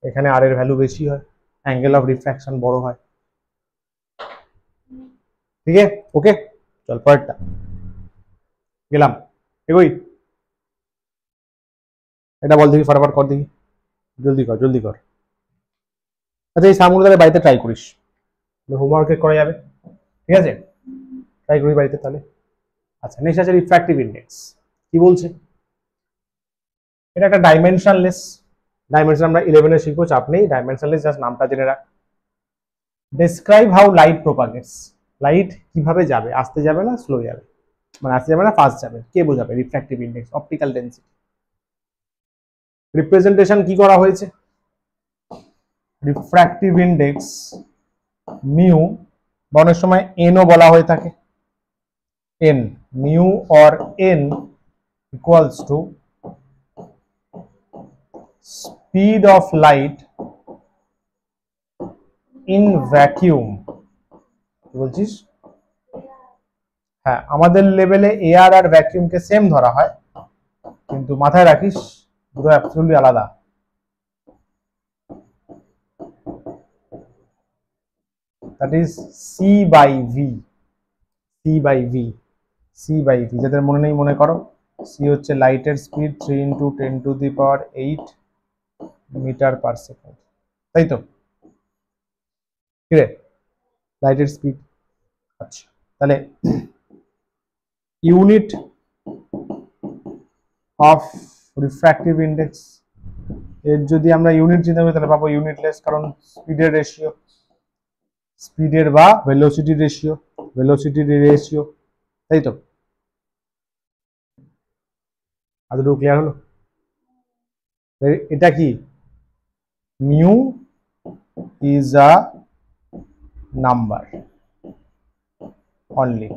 S1: এখানে আর এর ভ্যালু বেশি হয়, অ্যাঙ্গেল অফ রিফ্র্যাকশন বড় হয়। ঠিক আছে, ওকে, চল পরেরটা গেলাম, এগোই। এটা বল দেখি, ফটাফট কর দেখি, জলদি কর জলদি কর। আচ্ছা এই সামগুলো তাহলে বাড়িতে ট্রাই করিস, হোমওয়ার্কে করা যাবে, ঠিক আছে, ট্রাই করি বাড়িতে তাহলে। আচ্ছা নেক্সট আছে রিফ্র্যাক্টিভ ইন্ডেক্স। কি বলছে, এটা একটা ডাইমেনশনলেস, ডাইমেনশন আমরা 11 এ শিখবো, চাপ নেই, ডাইমেনশনলেস, জাস্ট নামটা জেনে রাখ। ডেসক্রাইব হাউ লাইট প্রোপাগেটস, লাইট কিভাবে যাবে, আসতে যাবে না স্লো যাবে, মানে আসতে যাবে না ফাস্ট যাবে, কে বোঝাবে, refractive index, optical density. Representation কি করা হয়েছে, রিফ্র্যাক্টিভ ইন্ডেক্স মিউ, অনেক সময় এনও বলা হয়ে থাকে, N, mu or N equals to speed of light in vacuum. বলছিস, হ্যাঁ আমাদের লেভেলে এয়ার আর ভ্যাকিউমকে সেম ধরা হয়, কিন্তু মাথায় রাখিস দুটো অ্যাবসলিউটলি আলাদা। That is C by V, C by V, C by V, যাদের মনে নেই মনে করো, সি হচ্ছে লাইটের স্পিড 3 × 10⁸ মিটার পার সেকেন্ড, তাই তো, ঠিক আছে, লাইটের স্পিড। আচ্ছা তাহলে ইউনিট অফ রিফ্র্যাক্টিভ ইন্ডেক্স, এর যদি আমরা ইউনিট চিন্তা করি তাহলে পাবো ইউনিটলেস, কারণ স্পিডের রেশিও, স্পিডের বা ভেলোসিটি রেশিও, ভেলোসিটির রেশিও, তাই তো, আদৌ ক্লিয়ার হলো? এটা কি, mu is a number only,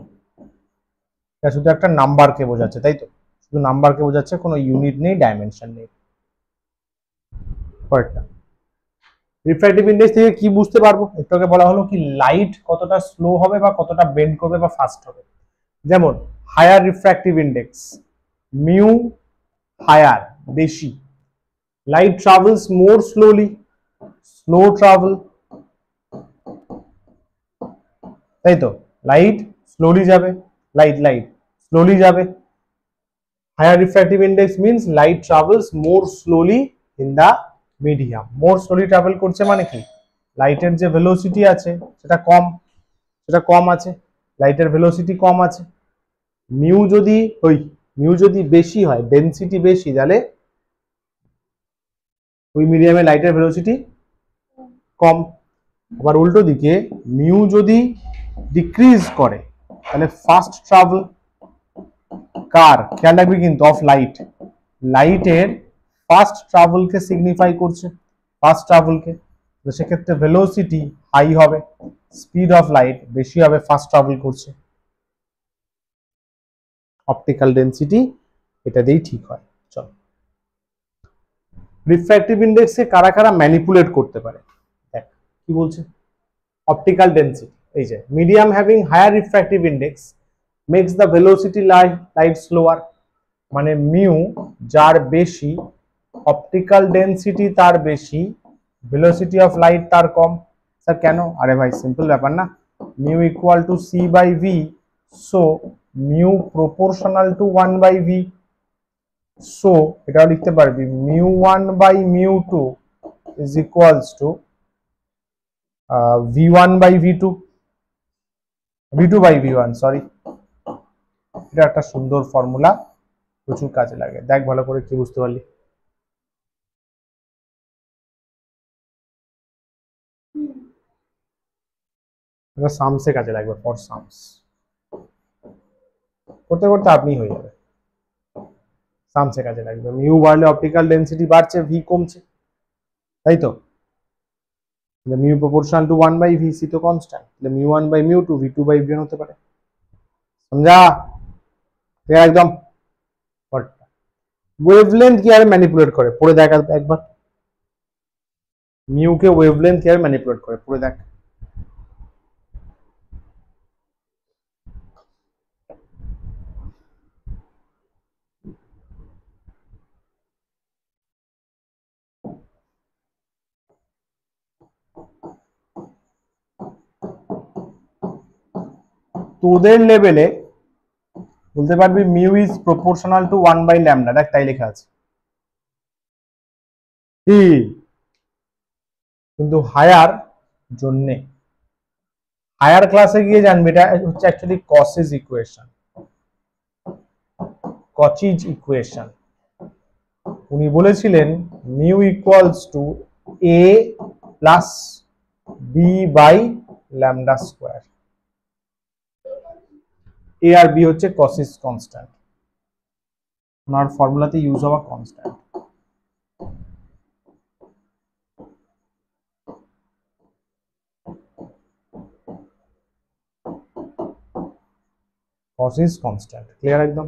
S1: এটা শুধু একটা নাম্বারকে বোঝাচ্ছে, তাই তো, শুধু নাম্বারকে বোঝাচ্ছে, কোনো ইউনিট নেই, ডাইমেনশন নেই। পরেরটা, রিফ্র্যাক্টিভ ইন্ডেক্স থেকে কি বুঝতে পারবো, একটু আগে বলা হলো কি লাইট কতটা স্লো হবে বা কতটা বেন্ড করবে বা ফাস্ট হবে। যেমন higher refractive index, mu higher বেশি, light travels more slowly, slow travel, তাই তো, লাইট স্লোলি যাবে, লাইট লাইট স্লোলি যাবে। Higher refractive index means light travels more slowly in the medium, more slowly travel করছে মানে কি, লাইটের যে ভেলোসিটি আছে সেটা কম, সেটা কম আছে, লাইটের ভেলোসিটি কম আছে। মিউ যদি মিউ যদি বেশি হয়, ডেনসিটি বেশি, তাহলে ওই মিডিয়ামে লাইটের ভেলোসিটি কম। আবার উল্টো দিকে মিউ যদি ডিক্রিজ করে তাহলে ফাস্ট ট্রাভেল কার, খেয়াল রাখবি কিন্তু, অফ লাইট, লাইটের ফাস্ট ট্রাভেলকে সিগনিফাই করছে, ফাস্ট ট্রাভেলকে, তো সেক্ষেত্রে ভেলোসিটি হাই হবে, স্পিড অফ লাইট বেশি হবে, ফাস্ট ট্রাভেল করছে। অপটিক্যাল ডেন্সিটি এটা দিয়েই ঠিক হয়। চল, রিফ্র্যাক্টিভ ইন্ডেক্সকে কারা কারা ম্যানিপুলেট করতে পারে, দেখ কি বলছে, অপটিক্যাল ডেন্সিটি, এই যে medium having higher refractive index makes the velocity light slower, মানে মিউ যার বেশি, অপটিক্যাল ডেন্সিটি তার বেশি, ভেলোসিটি অফ লাইট তার কম। স্যার কেন, আরে ভাই সিম্পল ব্যাপার না, mu equal to C by V, so mu proportional to 1/v, so এটাও লিখতে পারবি mu1/mu2 is equals to v1/v2, v2/v1, sorry, এটা একটা সুন্দর ফর্মুলা, প্রচুর কাজে লাগে, দেখ ভালো করে কি বুঝতে পারলি। এটা সামসে কাজে লাগবে, ফর সামস করতে করতে আপনি হয়ে যাবে, সামসে কাজে লাগবে। মিউ বাড়লে অপটিক্যাল ডেন্সিটি বাড়ছে, ভি কমছে, তাই তো, mu proportional to 1/v, C তো কনস্ট্যান্ট, তাহলে mu1/mu2 v2/v1 হতে পারে, সমঝা, একদম। ওয়েভলেন্থ কিভাবে ম্যানিপুলেট করে পড়ে দেখ একবার। মিউকে ওয়েভলেন্থ কিভাবে ম্যানিপুলেট করে পড়ে দেখ। তোদের লেভেলে বলতে পারবি মিউ ইজ প্রপোর্শনাল টু 1/λ, দেখ তাই লেখা আছে। কিন্তু হায়ার জন্যে হায়ার ক্লাসে গিয়ে জানবি এটা হচ্ছে actually Cauchy's equation, Cauchy's equation. উনি বলেছিলেন mu equals to A plus B by lambda square. A আর বি হচ্ছে কসিস কনস্ট্যান্ট, ওনার ফর্মুলাতে ইউজ হওয়া কনস্ট্যান্ট। কসিস কনস্ট্যান্ট ক্লিয়ার একদম।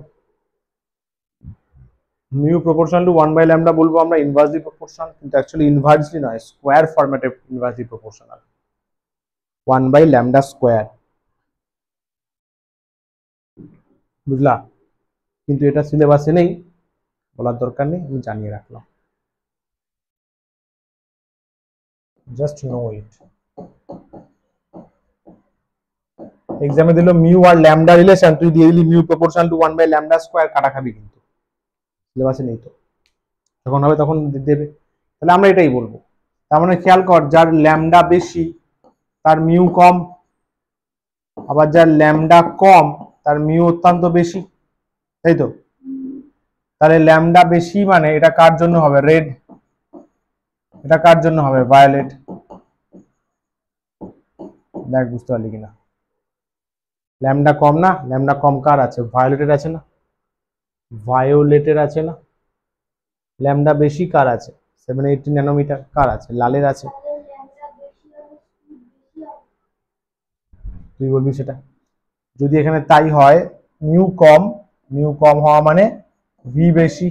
S1: মিউ প্রপোর্শনাল টু 1/λ বলবো আমরা ইনভার্সলি প্রপোর্শনাল, কিন্তু অ্যাকচুয়ালি ইনভার্সলি নয়, স্কোয়ার ফরম্যাটে ইনভার্সলি প্রপোর্শনাল, 1/λ স্কোয়ার। বুঝলা? কিন্তু এটা সিলেবাসে নেই, বলার দরকার নেই, আমি জানিয়ে রাখলাম, জাস্ট নো ইট। এক্সামে দিল মিউ আর ল্যামডা রিলেশন, তুই দিয়ে দিলি মিউ প্রপোর্শনাল টু 1/λ স্কোয়ার, কাটা খাবি, কিন্তু সিলেবাসে নেই তো, যখন হবে তখন দেবে। তাহলে আমরা এটাই বলবো। তার মানে খেয়াল কর, যার ল্যামডা বেশি তার মিউ কম, আবার যার ল্যামডা কম তার মিউ অত্যন্ত বেশি, তাই তো? তাহলে ল্যামডা বেশি মানে এটা কার জন্য হবে? রেড। এটা কার জন্য হবে? ভায়োলেট। দেখ বুঝতে পারলি কিনা? ল্যামডা কম না, ল্যামডা কম কার আছে? ভায়োলেটের আছে না, ভায়োলেটের আছে না। ল্যামডা বেশি কার আছে? 780 ন্যানোমিটার, কার আছে? লালের আছে। তুই বলবি সেটা। যদি এখানে তাই হয়, মিউ কম, মিউ কম হওয়া মানে ভি বেশি,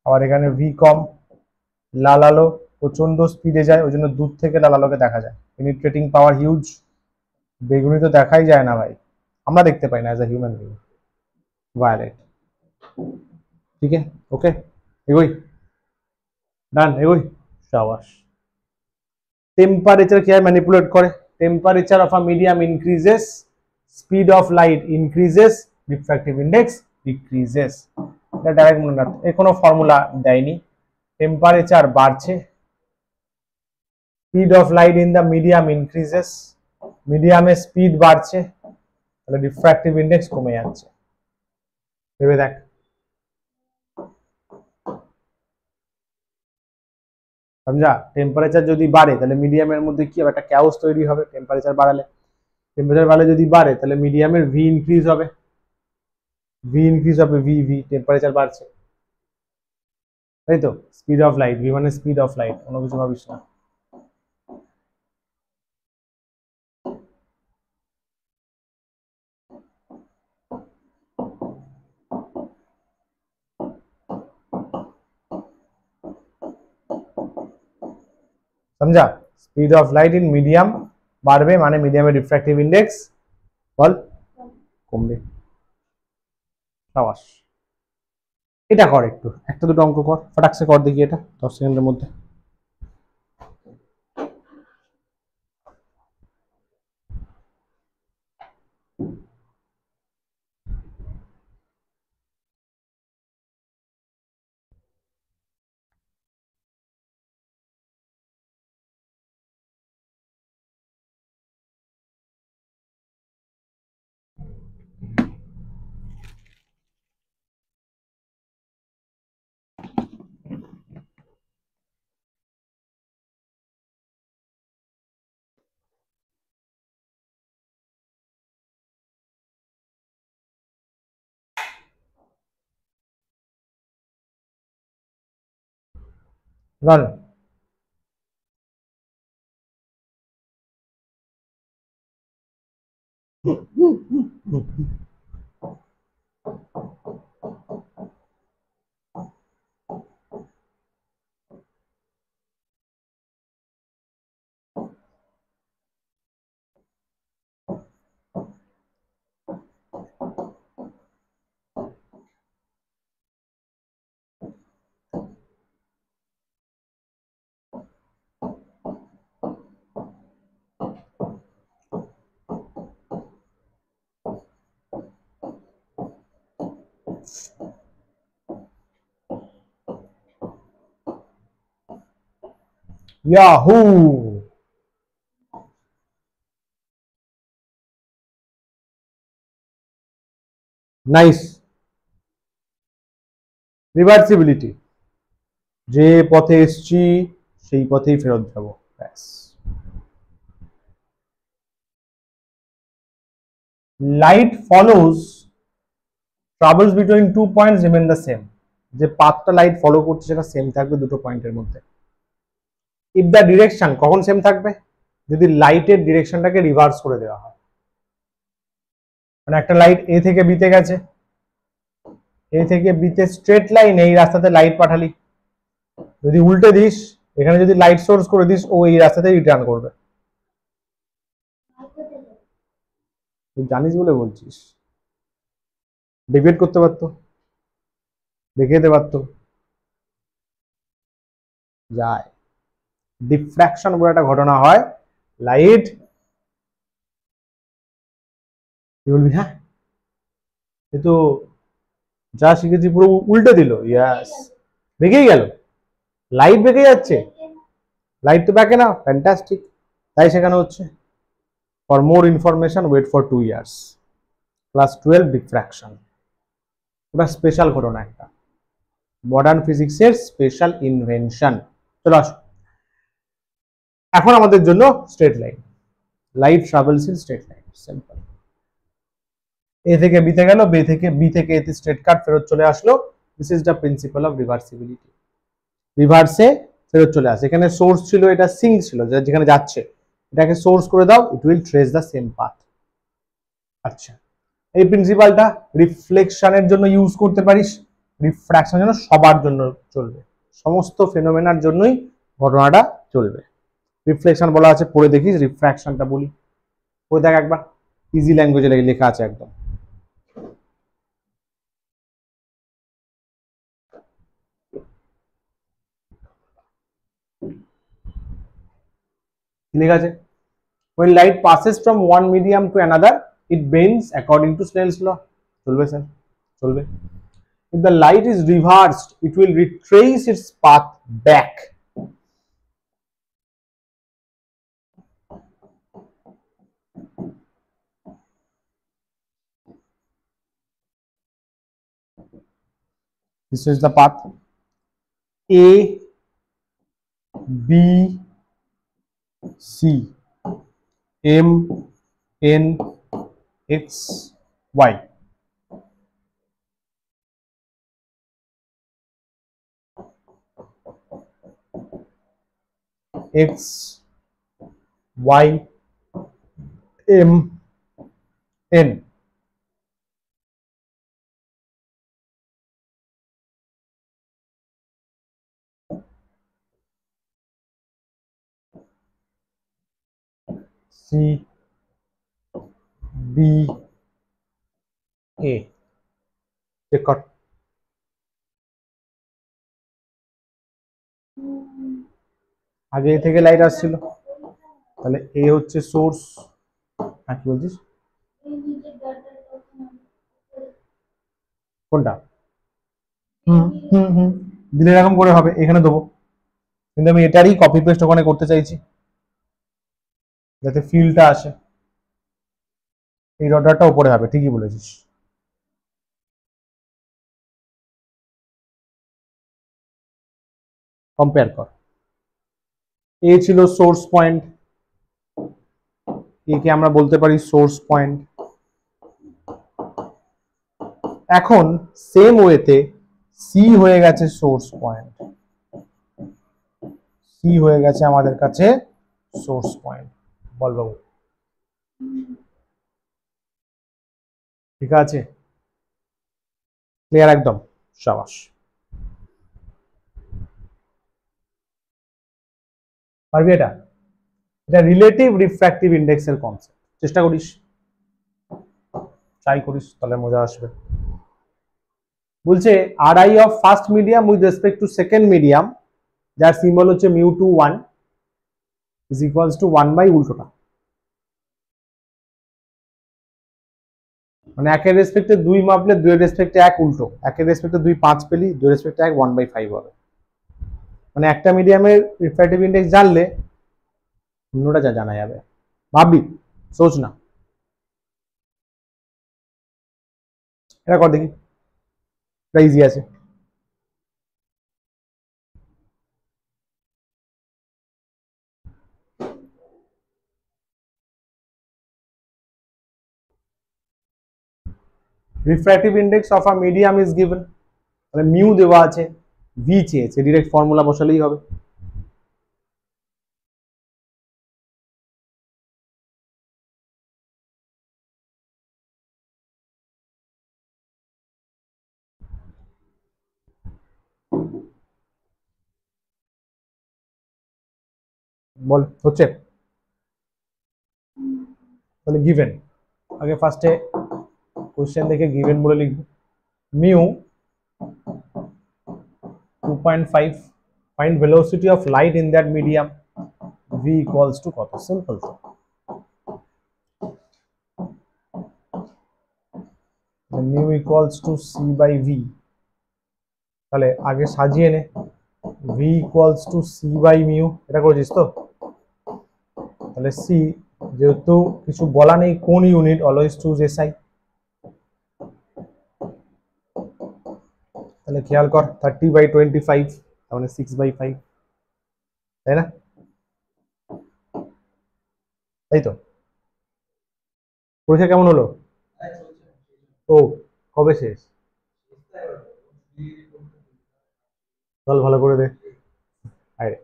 S1: আবার এখানে ভি কম, লাল আলো প্রচন্ড স্পিডে যায়, ওই জন্য দূর থেকে লাল আলোকে দেখা যায়, পেনিট্রেটিং পাওয়ার হিউজ। বেগুনি তো দেখাই যায় না ভাই, আমরা দেখতে পাই না as a human being. Violet. ঠিক আছে, ওকে, এগোই, ডান, এগোই, শাবাশ। টেম্পারেচার কিভাবে ম্যানিপুলেট করে? Temperature of a medium increases, speed of light increases, refractive index decreases. এটা ডাইরেক্ট মনে রাখতে, এর কোনো ফর্মুলা দেয়নি। টেম্পারেচার বাড়ছে, speed of light in the medium increases, মিডিয়ামের স্পিড বাড়ছে, তাহলে রিফ্র্যাক্টিভ ইন্ডেক্স কমে যাচ্ছে। ভেবে দেখ। সমঝা? টেম্পারেচার যদি বাড়ে তাহলে মিডিয়ামের মধ্যে কি হবে? একটা ক্যাওস তৈরি হবে টেম্পারেচার বাড়ালে। টেম্পারেচার বাড়লে যদি বাড়ে তাহলে মিডিয়ামের ভি ইনক্রিজ হবে, ভি ইনক্রিজ হবে, ভি ভি টেম্পারেচার বাড়ছে, তাই তো? স্পিড অফ লাইট, ভি মানে স্পিড অফ লাইট, কোনো কিছু ভাবিস না। समझा? Speed of light in medium বাড়বে মানে মিডিয়ামের রিফ্র্যাক্টিভ ইন্ডেক্স বল কমবে। সাবাস। এটা কর, একটু একটা দুটো অঙ্ক কর, ফটাকসে কর দেখি এটা 10 সেকেন্ডের মধ্যে। রান। Yahoo, nice. রিভার্সিবিলিটি, যে পথে এসছি সেই পথেই ফেরত যাব, ব্যাস। Light follows travels between two points remain the same, যে পাথটা লাইট ফলো করছে সেটা সেম থাকবে দুটো পয়েন্টের মধ্যে। ইফ দ্য ডিরেকশন, কখন সেম থাকবে? যদি লাইটের ডিরেকশনটাকে রিভার্স করে দেওয়া হয়। মানে একটা লাইট এ থেকে বিতে গেছে, এ থেকে বিতে স্ট্রেট লাইন, এই রাস্তাতে লাইট পাঠালি, যদি উল্টে দিস, এখানে যদি লাইট সোর্স করে দিস, ও এই রাস্তাতে রিটার্ন করবে। তুই জানিস বলে বলছিস, ডিবেট করতে পারতো, দেখে দিতে পারতো। যায় ডিফ্র্যাকশন বলে একটা ঘটনা হয়, লাইট, কি বলবি, হ্যাঁ এ তো যা শিখেছি পুরো উল্টে দিল, ইয়াস, বেঁকেই গেল, লাইট বেঁকে যাচ্ছে, লাইট তো ব্যাকে না, ফ্যান্টাস্টিক, তাই শেখানো হচ্ছে। For more information wait for 2 years, class 12 diffraction. ওটা স্পেশাল ঘটনা একটা, মডার্ন ফিজিক্সের স্পেশাল ইনভেনশন। চলো আসো, এখন আমাদের জন্য straight line, light travels in straight line, simple. A থেকে বিতে গেল, বি থেকে এতে স্ট্রেট কাট ফেরত চলে আসলো। This is the principle of reversibility. রিভার্সে ফেরত চলে আসে, এখানে সোর্স ছিল, এটা সিঙ্ক ছিল, যেখানে যাচ্ছে এটাকে সোর্স করে দাও, it will trace the same path. আচ্ছা, এই প্রিন্সিপালটা রিফ্লেকশনের জন্য ইউজ করতে পারিস, রিফ্র্যাকশনের জন্য, সবার জন্য চলবে, সমস্ত ফেনোমেনার জন্যই ঘটনাটা চলবে। রিফ্লেকশন বলা আছে, পড়ে দেখিস, রিফ্র্যাকশনটা বলি, পড়ে দেখ একবার, ইজি ল্যাঙ্গুয়েজে লেখা আছে একদম। লেখা আছে, when light passes from one medium to another it bends according to Snell's law। চলবে স্যার, চলবে। if the light is reversed it will retrace its path back। this is the path A B C M N X Y। X Y M N। C B A। Check কর, আগে এ থেকে লাইট আসছিল, তাহলে এ হচ্ছে সোর্স। আর কি বলছিস, কোনটা? হুম হুম হুম, দিলে এরকম করে হবে, এখানে দেবো, কিন্তু আমি এটারই কপি পেস্ট ওখানে করতে চাইছি যাতে ফিলটা আসে। এই অর্ডারটা উপরে হবে, ঠিকই বলেছিস। কম্পেয়ার কর, এ ছিল সোর্স পয়েন্ট, একে আমরা বলতে পারি সোর্স পয়েন্ট। এখন সেম ওয়েতে সি হয়ে গেছে সোর্স পয়েন্ট, সি হয়ে গেছে আমাদের কাছে সোর্স পয়েন্ট। বল বাবু, ঠিক আছে, ক্লিয়ার একদম, সাবাস। পারবি এটা? এটা রিলেটিভ রিফ্র্যাক্টিভ ইন্ডেক্সের কনসেপ্ট, চেষ্টা করিস, ট্রাই করিস, তাহলে মজা আসবে। বলছে R I of first medium with respect to second medium, যার সিম্বল হচ্ছে μ2 1 ইজ ইকুয়ালস টু 1 বাই উল্টোটা, মানে একের রেসপেক্টে 2 মাপলে 2 এর রেসপেক্টে 1 উল্টো, একের রেসপেক্টে 2 5 পেলি, 2 এর রেসপেক্টে 1 1/5 হবে। মানে একটা মিডিয়ামের রিফ্র্যাক্টিভ ইন্ডেক্স জানলে অন্যটা যা জানা যাবে। ভাববি, সোচ না। এটা কর দেখি, এটা ইজি আছে। Refractive index of a medium is given, তাহলে মিউ দেওয়া আছে, ভি চেয়েছে, ডিরেক্ট ফর্মুলা বসালেই হবে। বল হচ্ছে, তাহলে গিভেন, আগে ফার্স্টে কোশ্চেন দেখে গিভেন বলে লিখবো। Mu 2.5, find velocity of light in that medium, v equals to কত? সিম্পল তো, mu equals to C by V. তাহলে আগে সাজিয়ে নে, V equals to C by mu, এটা করেছিস তো? তাহলে সি, যেহেতু কিছু বলা নেই কোন ইউনিট, অলওয়েজ চুজ এসআই। তাহলে খেয়াল কর 30/25, তার মানে 6/5, তাই না? তাই তো। পরীক্ষা কেমন হলো? ও, কবে শেষ? চল ভালো করে দে। আরে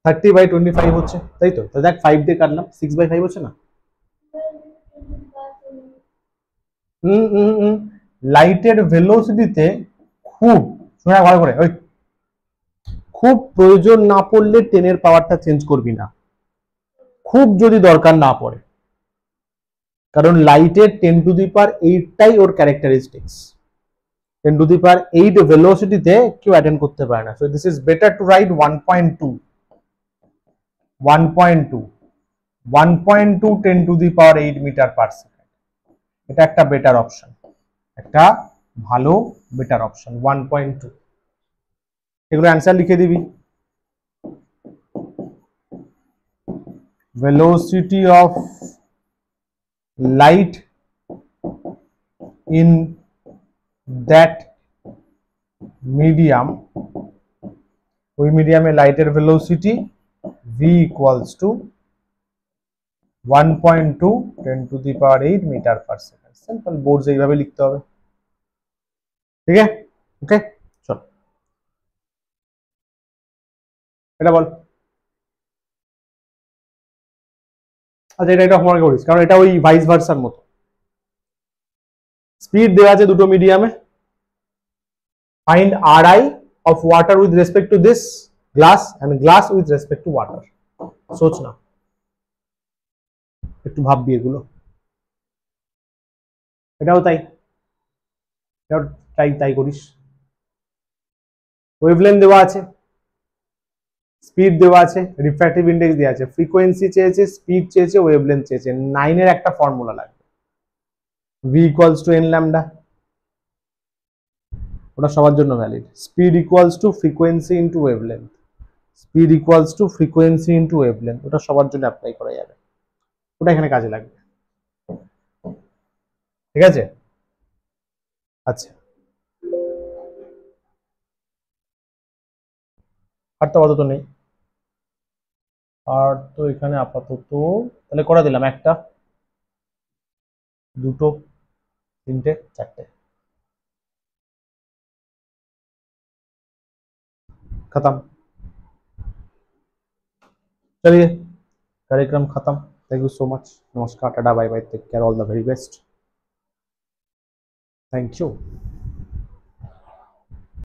S1: 30/25 হচ্ছে, তাই তো? তাহলে দেখ 5 দিয়ে কাটলাম, 6/5 হচ্ছে না? লাইটের ভেলোসিটিতে খুব, শোনা ভালো করে, ওই খুব প্রয়োজন না পড়লে 10 এর পাওয়ারটা চেঞ্জ করবি না, খুব যদি দরকার না পড়ে, কারণ লাইটের 10⁸টাই ওর ক্যারেক্টারিস্টিক্স। 10⁸ ভেলোসিটিতে কেউ অ্যাটেন্ড করতে পারে না। So this is better to write 1.2, 1.2, 1.2 10⁸ metre per second. এটা একটা বেটার অপশন, একটা ভালো বেটার অপশন 1.2। এগুলো অ্যান্সার লিখে দিবি। velocity of light in that medium, ওই মিডিয়ামে লাইটের velocity v equals to 1.2 10⁸ metre per second. Simple, board এইভাবে লিখতে হবে, ঠিক আছে? ওকে, চল এটা বল। আচ্ছা, এটা হোমওয়ার্ক করিস, কারণ এটা ওই ভাইস ভার্সার মতো। স্পিড দেওয়া আছে দুটো মিডিয়ামে, find Ri of water with respect to this glass and glass with respect to water। সোচ না, একটু ভাববি এগুলো। এটাও তাই, এটাও তাই তাই করিস। ওয়েভলেন্থ দেওয়া আছে, স্পিড দেওয়া আছে, রিফ্র্যাক্টিভ ইন্ডেক্স দেওয়া আছে, ফ্রিকোয়েন্সি চেয়েছে, স্পিড চেয়েছে, ওয়েভলেন্থ চেয়েছে। 9 এর একটা ফর্মুলা লাগবে, v equals to n lambda, ওটা সবার জন্য valid. Speed equals to frequency into wavelength, speed equals to frequency into wavelength, ওটা সবার জন্য অ্যাপ্লাই করা যাবে, ওটা এখানে কাজে লাগবে, ঠিক আছে? আচ্ছা, আর তো আপাতত নেই, আর তো এখানে আপাতত তাহলে করা দিলাম, একটা, দুটো, তিনটে, চারটে, खत्म। चलिए, कार्यक्रम खत्म। Thank you so much. नमस्कार, tata, bye bye, take care, all the very best, thank you.